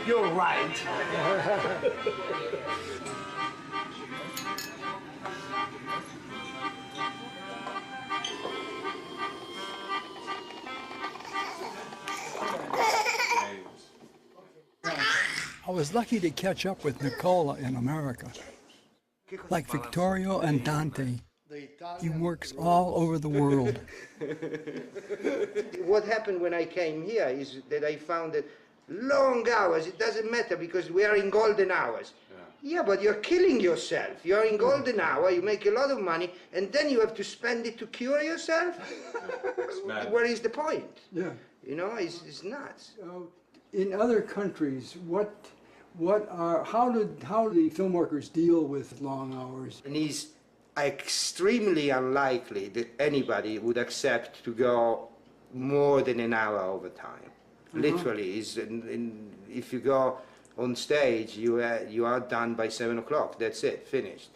you're right. I was lucky to catch up with Nicola in America. Like Vittorio and Dante, he works all over the world. What happened when I came here is that I found that long hours, it doesn't matter because we are in golden hours. Yeah, but you're killing yourself. You're in golden hour, you make a lot of money, and then you have to spend it to cure yourself? Where is the point? Yeah. You know, it's nuts. In other countries, how do the film workers deal with long hours? And it's extremely unlikely that anybody would accept to go more than an hour overtime. Literally, if you go on stage, you are done by 7 o'clock. That's it, finished.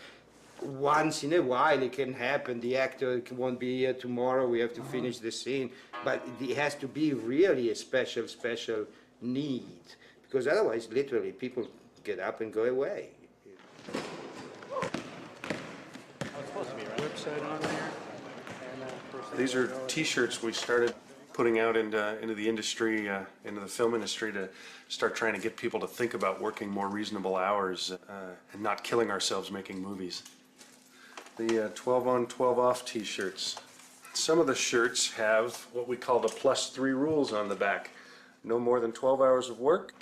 Once in a while it can happen, the actor won't be here tomorrow, we have to finish the scene, but it has to be really a special need, because otherwise, literally, people get up and go away. Website on there. These are T-shirts we started putting out into the industry, into the film industry, to start trying to get people to think about working more reasonable hours and not killing ourselves making movies. The 12 on, 12 off T-shirts. Some of the shirts have what we call the +3 rules on the back. No more than 12 hours of work,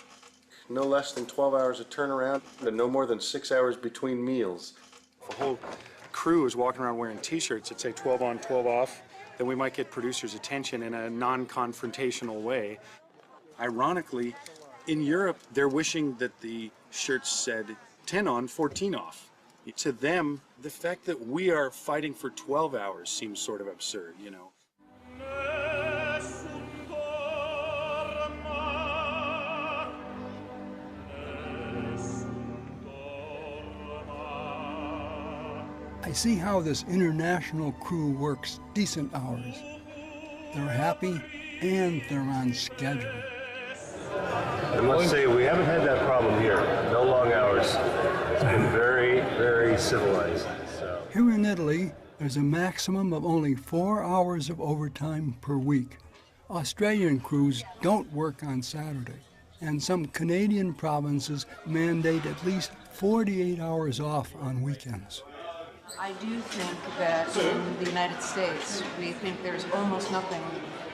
no less than 12 hours of turnaround, and no more than 6 hours between meals. If a whole crew is walking around wearing T-shirts that say 12 on, 12 off, then we might get producers' attention in a non-confrontational way. Ironically, in Europe, they're wishing that the shirts said 10 on, 14 off. To them, the fact that we are fighting for 12 hours seems sort of absurd, you know. I see how this international crew works decent hours. They're happy and they're on schedule. I must say, we haven't had that problem here. No long hours. It's been very, very civilized. So. Here in Italy, there's a maximum of only 4 hours of overtime per week. Australian crews don't work on Saturday, and some Canadian provinces mandate at least 48 hours off on weekends. I do think that in the United States, we think there's almost nothing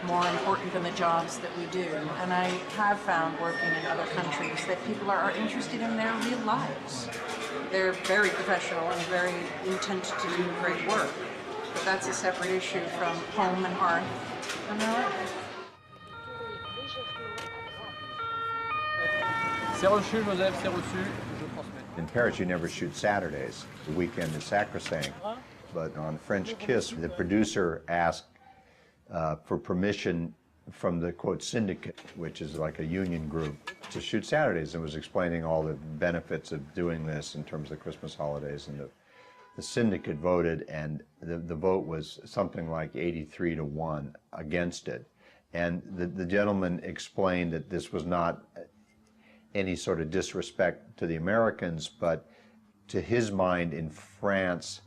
more important than the jobs that we do. And I have found working in other countries that people are interested in their real lives. They're very professional and very intent to do great work. But that's a separate issue from home and hearth and their life. C'est reçu, Joseph, c'est reçu. In Paris, you never shoot Saturdays. The weekend is sacrosanct. But on French Kiss, the producer asked for permission from the, quote, syndicate, which is like a union group, to shoot Saturdays, and was explaining all the benefits of doing this in terms of the Christmas holidays. And the syndicate voted, and the vote was something like 83-1 against it. And the gentleman explained that this was not any sort of disrespect to the Americans, but to his mind, in France,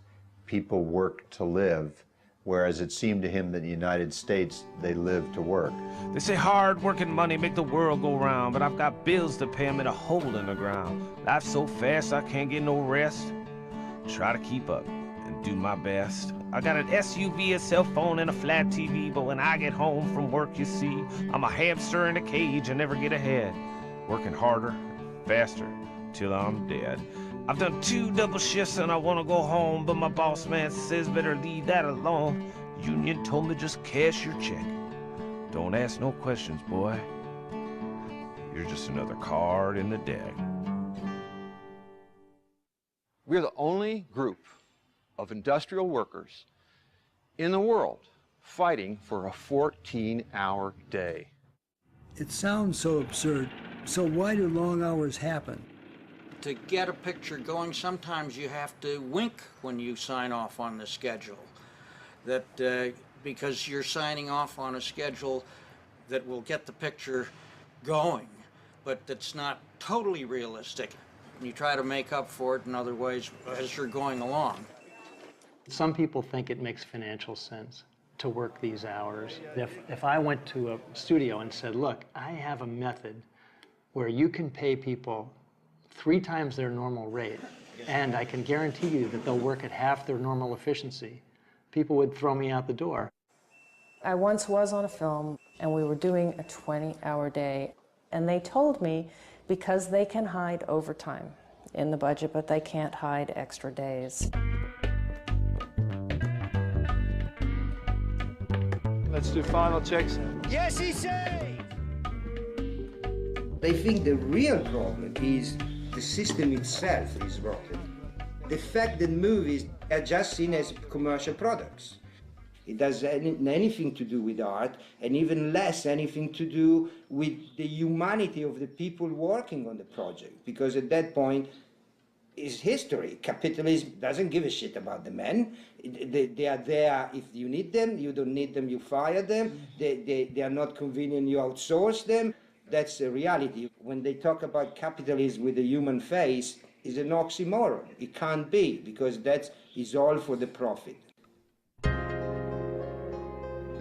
people work to live, whereas it seemed to him that in the United States, they live to work. They say hard-working money make the world go round, but I've got bills to pay, I'm in a hole in the ground. Life's so fast, I can't get no rest. Try to keep up and do my best. I got an SUV, a cell phone, and a flat TV, but when I get home from work, you see, I'm a hamster in a cage and never get ahead. Working harder, faster, till I'm dead. I've done 2 double shifts and I want to go home, but my boss man says better leave that alone. Union told me just cash your check. Don't ask no questions, boy. You're just another card in the deck. We're the only group of industrial workers in the world fighting for a 14-hour day. It sounds so absurd. So why do long hours happen? To get a picture going, sometimes you have to wink when you sign off on the schedule. Because you're signing off on a schedule that will get the picture going, but that's not totally realistic. You try to make up for it in other ways as you're going along. Some people think it makes financial sense to work these hours. If I went to a studio and said, look, I have a method where you can pay people 3 times their normal rate, and I can guarantee you that they'll work at half their normal efficiency, people would throw me out the door. I once was on a film, and we were doing a 20-hour day, and they told me because they can hide overtime in the budget, but they can't hide extra days. Let's do final checks. Yes, he said! I think the real problem is the system itself is rotten. The fact that movies are just seen as commercial products. It does anything to do with art, and even less anything to do with the humanity of the people working on the project, because at that point, is history. Capitalism doesn't give a shit about the men. They are there if you need them. You don't need them, you fire them. They are not convenient, you outsource them. That's the reality. When they talk about capitalism with a human face, it's an oxymoron. It can't be, because that is all for the profit.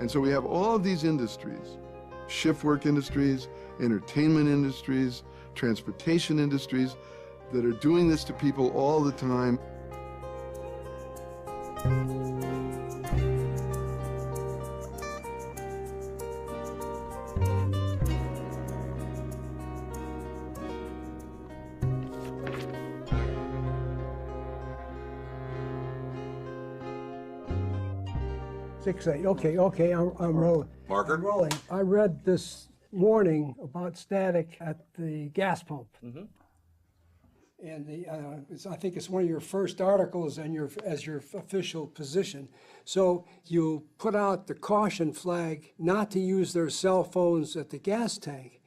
And so we have all of these industries, shift work industries, entertainment industries, transportation industries, that are doing this to people all the time. Okay, I'm rolling. Marker? I'm rolling. I read this warning about static at the gas pump. And I think it's one of your first articles as your official position. So you put out the caution flag not to use their cell phones at the gas tank,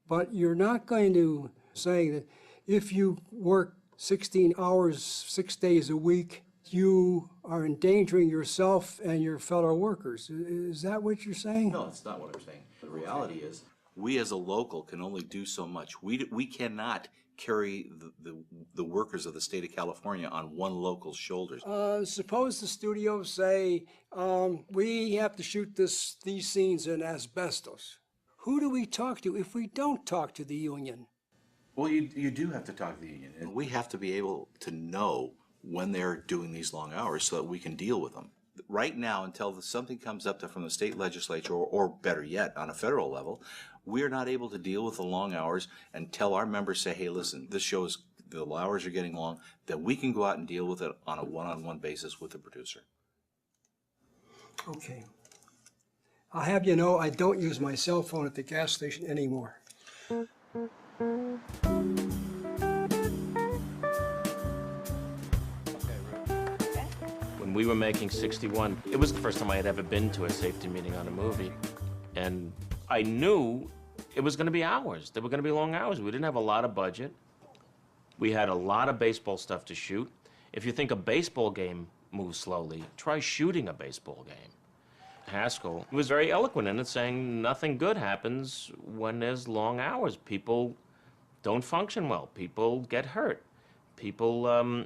but you're not going to say that if you work 16 hours, 6 days a week, you are endangering yourself and your fellow workers. Is that what you're saying? No, that's not what I'm saying. The reality is, we as a local can only do so much. We cannot carry the workers of the state of California on one local's shoulders. Suppose the studios say, we have to shoot these scenes in asbestos. Who do we talk to if we don't talk to the union? Well, you do have to talk to the union. And we have to be able to know when they're doing these long hours so that we can deal with them. Right now, until something comes up from the state legislature, or better yet, on a federal level, we're not able to deal with the long hours and tell our members, say, hey, listen, this shows the hours are getting long, that we can go out and deal with it on a one-on-one basis with the producer. Okay. I'll have you know I don't use my cell phone at the gas station anymore. When we were making 61, it was the first time I had ever been to a safety meeting on a movie. And I knew it was going to be hours. There were going to be long hours. We didn't have a lot of budget. We had a lot of baseball stuff to shoot. If you think a baseball game moves slowly, try shooting a baseball game. Haskell was very eloquent in it, saying nothing good happens when there's long hours. People don't function well. People get hurt. People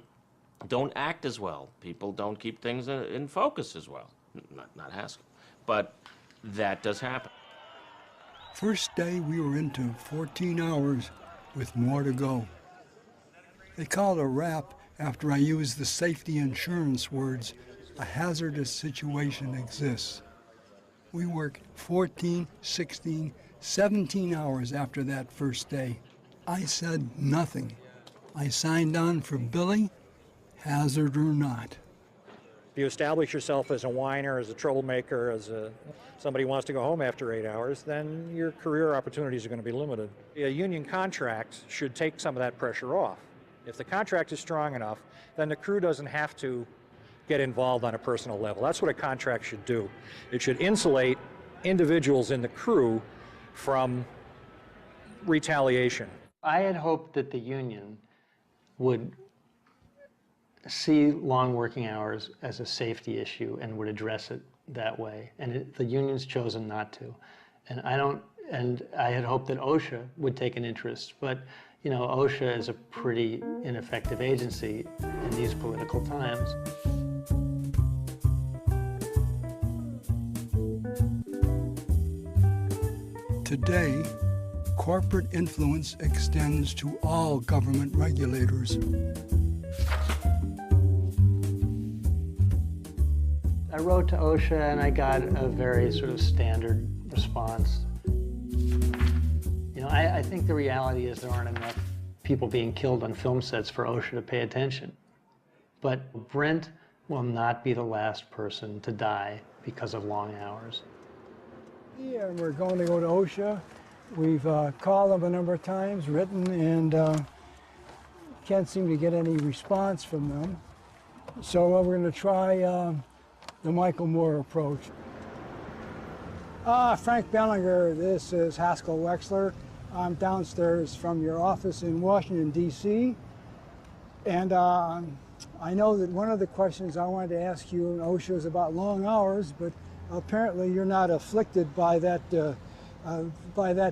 don't act as well. People don't keep things in focus as well. Not Haskell, but that does happen. First day we were into 14 hours with more to go. They called a wrap after I used the safety insurance words, a hazardous situation exists. We worked 14, 16, 17 hours after that first day. I said nothing. I signed on for Billy, hazard or not. If you establish yourself as a whiner, as a troublemaker, as somebody who wants to go home after 8 hours, then your career opportunities are going to be limited. A union contract should take some of that pressure off. If the contract is strong enough, then the crew doesn't have to get involved on a personal level. That's what a contract should do. It should insulate individuals in the crew from retaliation. I had hoped that the union would see long working hours as a safety issue and would address it that way. And the union's chosen not to. And I had hoped that OSHA would take an interest, but you know, OSHA is a pretty ineffective agency in these political times. Today, corporate influence extends to all government regulators. I wrote to OSHA and I got a very sort of standard response. You know, I think the reality is there aren't enough people being killed on film sets for OSHA to pay attention. But Brent will not be the last person to die because of long hours. Yeah, we're going to go to OSHA. We've called them a number of times, written, and can't seem to get any response from them. So we're going to try the Michael Moore approach. Frank Bellinger, this is Haskell Wexler. I'm downstairs from your office in Washington, D.C. And I know that one of the questions I wanted to ask you in OSHA is about long hours, but apparently you're not afflicted by that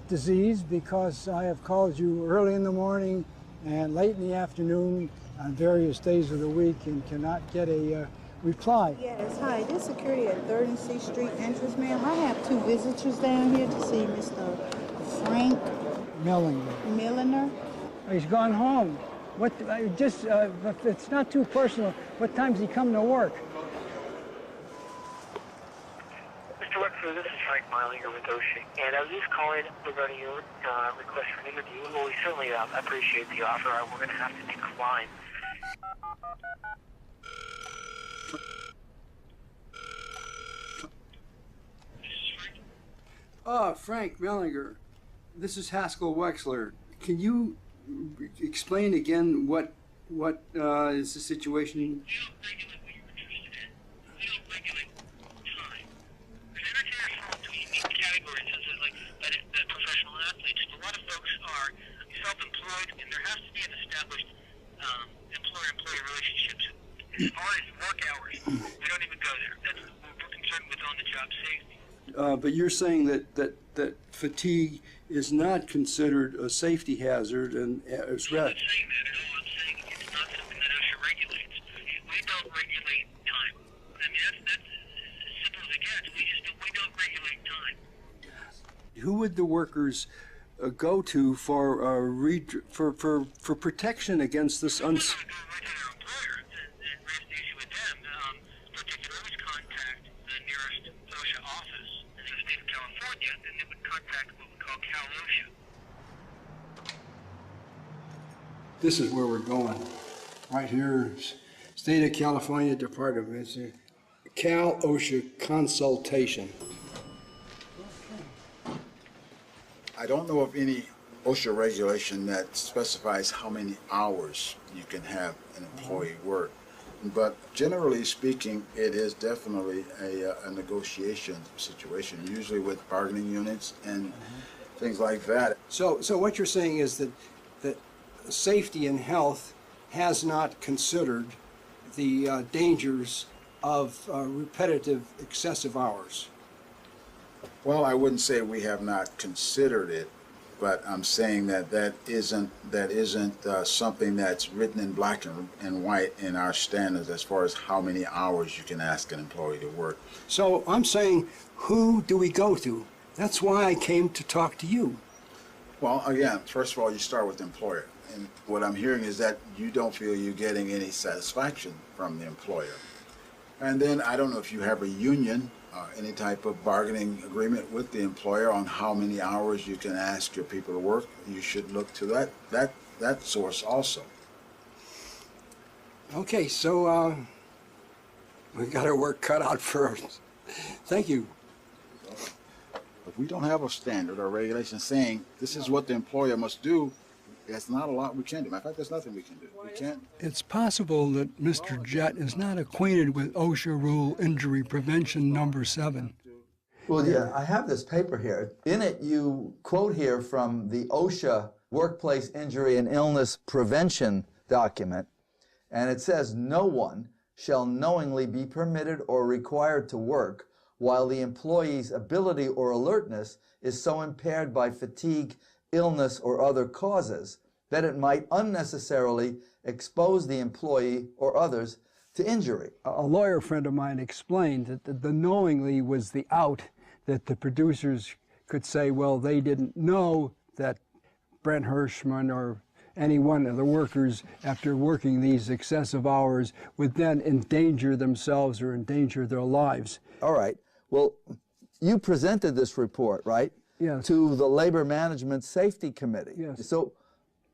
disease, because I have called you early in the morning and late in the afternoon on various days of the week and cannot get a reply. Yes, hi, this is security at 3rd and C Street entrance, ma'am. I have two visitors down here to see Mr. Frank Milliner. He's gone home. What? Just, if it's not too personal, what time's he come to work? Mr. Wexler, this is Frank Meilinger with OSHA, and I was just calling regarding your request for an interview. Well, we certainly appreciate the offer. We're going to have to decline. Frank Mellinger, this is Haskell Wexler. Can you explain again what is the situation? Self-employed, and there has to be an established employer-employee relationships. As far as work hours, we don't even go there. We're concerned with on-the-job safety. But you're saying that fatigue is not considered a safety hazard and it's I'm not saying that at all. I'm saying it's not something that OSHA regulates. We don't regulate time. I mean, that's as simple as it gets. We don't regulate time. who would the workers go to for protection against this This is where we're going. Right here, State of California Department. It's a Cal OSHA consultation. I don't know of any OSHA regulation that specifies how many hours you can have an employee work. But generally speaking, it is definitely a negotiation situation, usually with bargaining units and things like that. So what you're saying is that safety and health has not considered the dangers of repetitive excessive hours. Well, I wouldn't say we have not considered it, but I'm saying that isn't something that's written in black and white in our standards as far as how many hours you can ask an employee to work. So I'm saying, who do we go to? That's why I came to talk to you. Well, again, first of all, you start with the employer. And what I'm hearing is that you don't feel you're getting any satisfaction from the employer. And then I don't know if you have a union, any type of bargaining agreement with the employer on how many hours you can ask your people to work. You should look to that source also. Okay, so we've got our work cut out for us. Thank you. If we don't have a standard or regulation saying this is what the employer must do, there's not a lot we can do. In fact, there's nothing we can do. We can't. It's possible that Mr. Jett is not acquainted with OSHA Rule Injury Prevention Number 7. Well, yeah, I have this paper here. In it, you quote here from the OSHA Workplace Injury and Illness Prevention document, and it says, "No one shall knowingly be permitted or required to work while the employee's ability or alertness is so impaired by fatigue, illness, or other causes that it might unnecessarily expose the employee or others to injury." A lawyer friend of mine explained that the knowingly was the out, that the producers could say, well, they didn't know that Brent Hirschman or any one of the workers, after working these excessive hours, would then endanger themselves or endanger their lives. All right. Well, you presented this report, right? Yes. To the Labor Management Safety Committee. Yes. So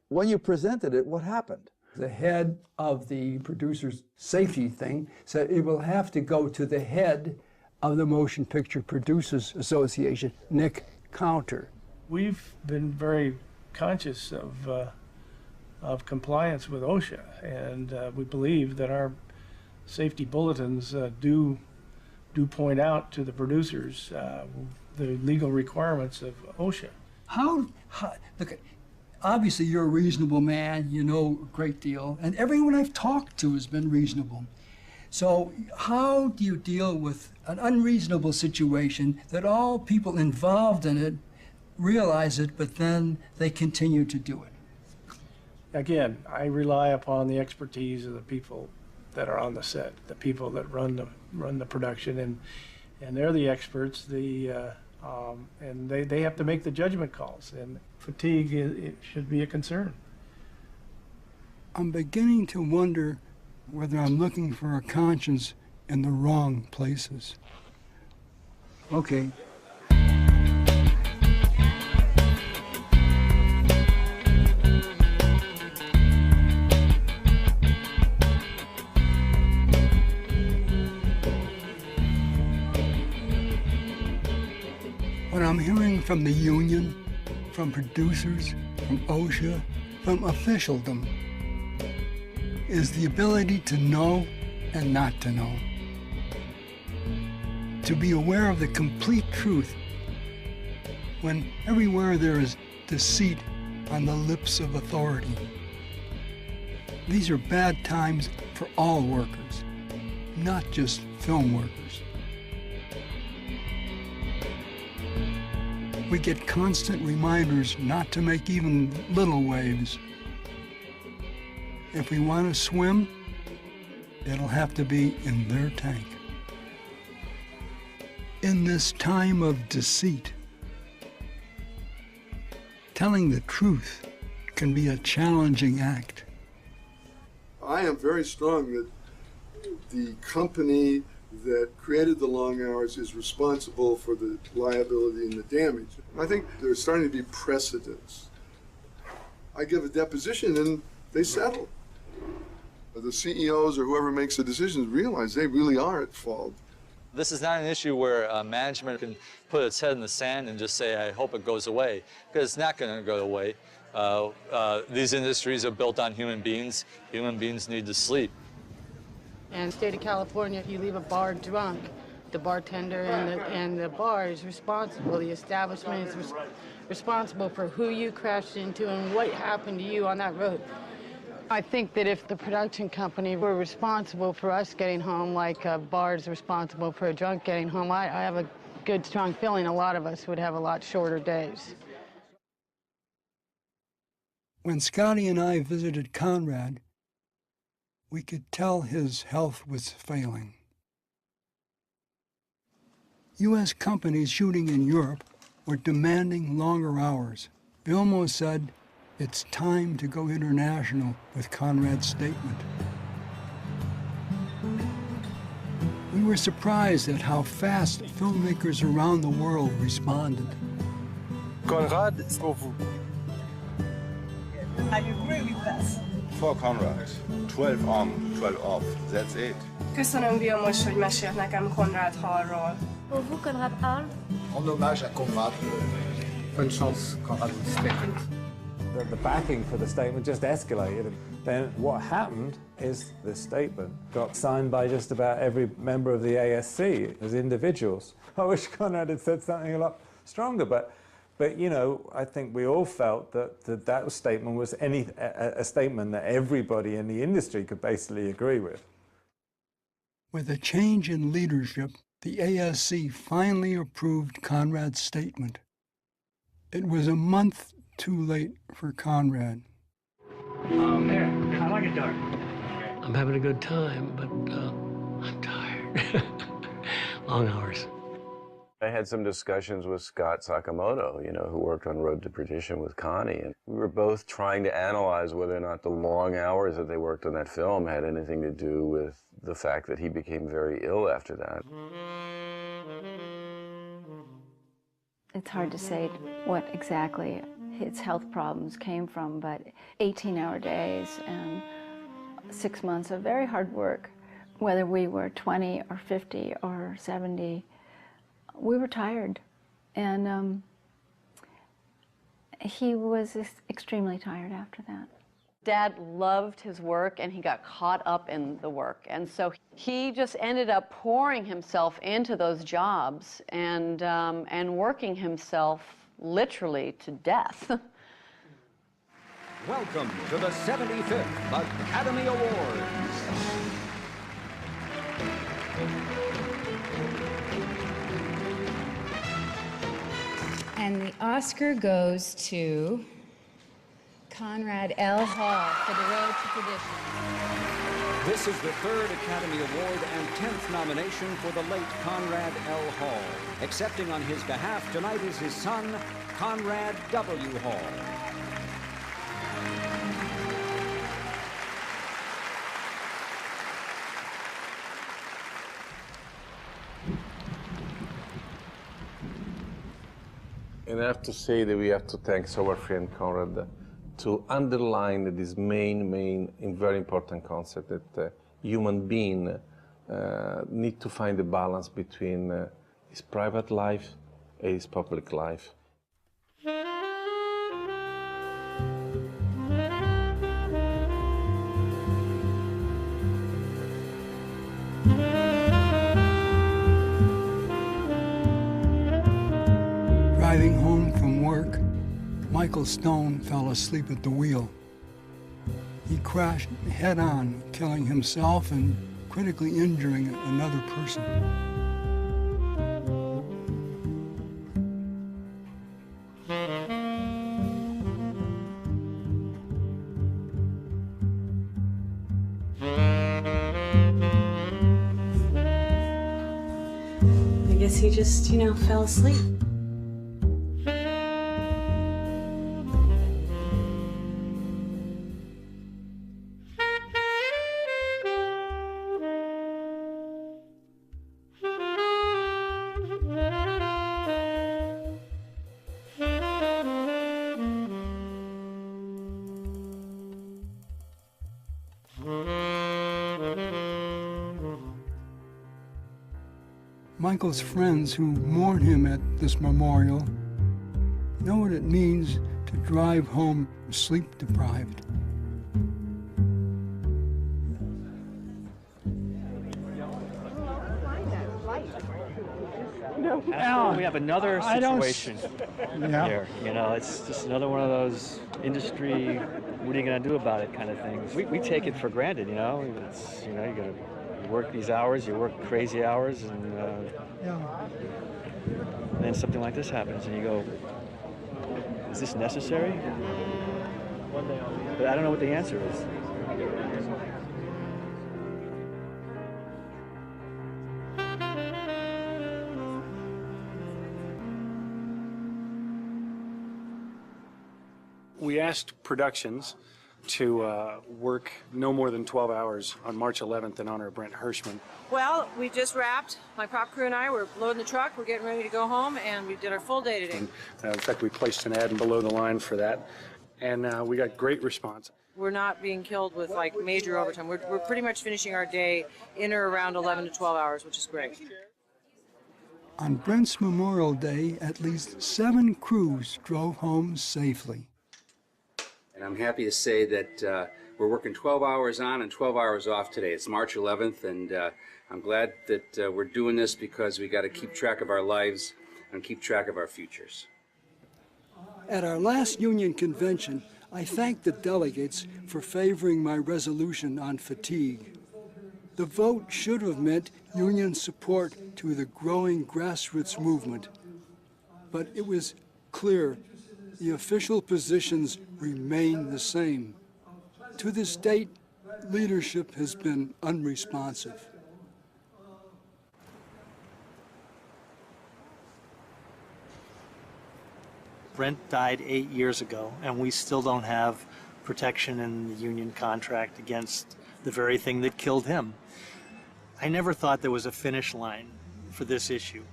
when you presented it, what happened? The head of the producer's safety thing said it will have to go to the head of the Motion Picture Producers Association, Nick Counter. We've been very conscious of compliance with OSHA, and we believe that our safety bulletins do point out to the producers the legal requirements of OSHA. How look, obviously you're a reasonable man, you know a great deal, and everyone I've talked to has been reasonable. So how do you deal with an unreasonable situation that all people involved in it realize it, but then they continue to do it? Again, I rely upon the expertise of the people that are on the set, the people that run the production, and they're the experts. And they have to make the judgment calls, and fatigue it should be a concern. I'm beginning to wonder whether I'm looking for a conscience in the wrong places. Okay. What I'm hearing from the union, from producers, from OSHA, from officialdom, is the ability to know and not to know. To be aware of the complete truth when everywhere there is deceit on the lips of authority. These are bad times for all workers, not just film workers. We get constant reminders not to make even little waves. If we want to swim, it'll have to be in their tank. In this time of deceit, telling the truth can be a challenging act. I am very strong that the company that created the long hours is responsible for the liability and the damage. I think there's starting to be precedents. I give a deposition and they settle. The CEOs or whoever makes the decisions realize they really are at fault. This is not an issue where management can put its head in the sand and just say, I hope it goes away, because it's not going to go away. These industries are built on human beings. Human beings need to sleep. In the state of California, if you leave a bar drunk, the bartender and the bar is responsible. The establishment is responsible for who you crashed into and what happened to you on that road. I think that if the production company were responsible for us getting home like a bar is responsible for a drunk getting home, I have a good, strong feeling a lot of us would have a lot shorter days. When Scotty and I visited Conrad, we could tell his health was failing. U.S. companies shooting in Europe were demanding longer hours. Vilmos said, "It's time to go international," with Conrad's statement. We were surprised at how fast filmmakers around the world responded. Conrad, c'est pour vous. I agree with us. For Conrad, 12 on, 12 off, that's it. Köszönöm, Vilmos, hogy mesélt nekem Conrad Hallról. Pour vous, Conrad Hall? En hommage à Conrad, bonne chance, Conrad statement. The backing for the statement just escalated. Then what happened is the statement got signed by just about every member of the ASC as individuals. I wish Conrad had said something a lot stronger, but you know, I think we all felt that statement was a statement that everybody in the industry could basically agree with. With a change in leadership, the ASC finally approved Conrad's statement. It was a month too late for Conrad. There, I like it dark. I'm having a good time, but I'm tired. Long hours. I had some discussions with Scott Sakamoto, you know, who worked on Road to Perdition with Connie, and we were both trying to analyze whether or not the long hours that they worked on that film had anything to do with the fact that he became very ill after that. It's hard to say what exactly his health problems came from, but 18-hour days and 6 months of very hard work, whether we were 20 or 50 or 70, we were tired, and he was extremely tired after that. Dad loved his work, and he got caught up in the work, and so he just ended up pouring himself into those jobs and working himself literally to death. Welcome to the 75th Academy Awards. And the Oscar goes to Conrad L. Hall for The Road to Perdition. This is the 3rd Academy Award and 10th nomination for the late Conrad L. Hall. Accepting on his behalf tonight is his son, Conrad W. Hall. And I have to say that we have to thank our friend Conrad to underline this main and very important concept that human being need to find a balance between his private life and his public life. Driving home from work, Michael Stone fell asleep at the wheel. He crashed head-on, killing himself and critically injuring another person. I guess he just, fell asleep. Michael's friends who mourn him at this memorial know what it means to drive home sleep-deprived. Alan, we have another situation Yeah. here. It's just another one of those industry, what are you going to do about it kind of things. We take it for granted, It's, you gotta work these hours, you work crazy hours, and then something like this happens, and you go, is this necessary? But I don't know what the answer is. We asked productions to work no more than 12 hours on March 11th in honor of Brent Hirschman. Well, we just wrapped. My prop crew and I were loading the truck. We're getting ready to go home, and we did our full day today. In fact, we placed an ad in Below the Line for that, and we got great response. We're not being killed with major overtime. We're pretty much finishing our day in or around 11 to 12 hours, which is great. On Brent's Memorial Day, at least 7 crews drove home safely. And I'm happy to say that we're working 12 hours on and 12 hours off today. It's March 11th, and I'm glad that we're doing this because we got to keep track of our lives and keep track of our futures. At our last union convention, I thanked the delegates for favoring my resolution on fatigue. The vote should have meant union support to the growing grassroots movement, but it was clear the official positions remain the same. To this date, leadership has been unresponsive. Brent died 8 years ago, and we still don't have protection in the union contract against the very thing that killed him. I never thought there was a finish line for this issue,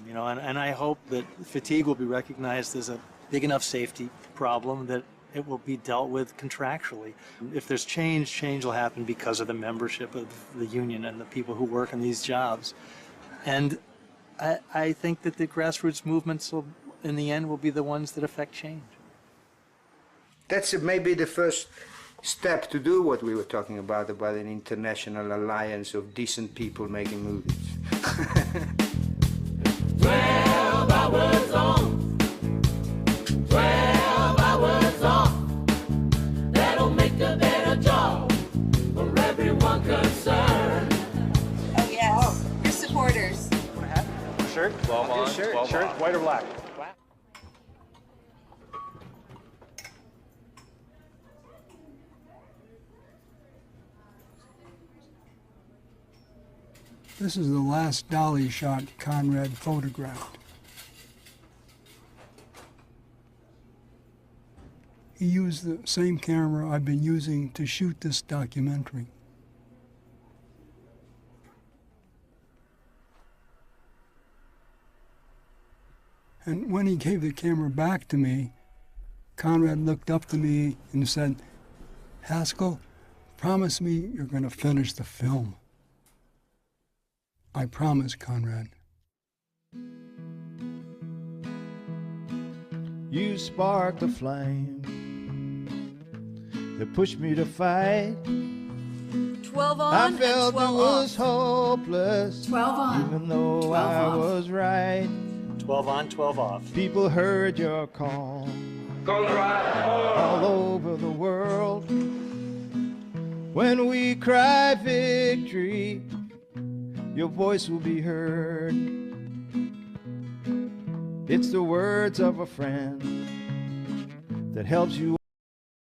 and I hope that fatigue will be recognized as a big enough safety problem that it will be dealt with contractually. If there's change, change will happen because of the membership of the union and the people who work in these jobs. And I think that the grassroots movements will, in the end, will be the ones that affect change. That's maybe the first step to do what we were talking about an international alliance of decent people making movies. 12 hours on, 12 hours off. That'll make a better job for everyone concerned. Oh yes, your supporters. Shirt? 12 on, shirt. 12 Shirt, off. white or black? This is the last dolly shot Conrad photographed. He used the same camera I've been using to shoot this documentary. And when he gave the camera back to me, Conrad looked up to me and said, "Haskell, promise me you're going to finish the film." I promise, Conrad. You sparked a flame that pushed me to fight. 12 on I and felt 12 it was off. hopeless, 12 on. even though 12 I off. was right. 12 on, 12 off. People heard your call all over the world. When we cry victory, your voice will be heard. It's the words of a friend that helps you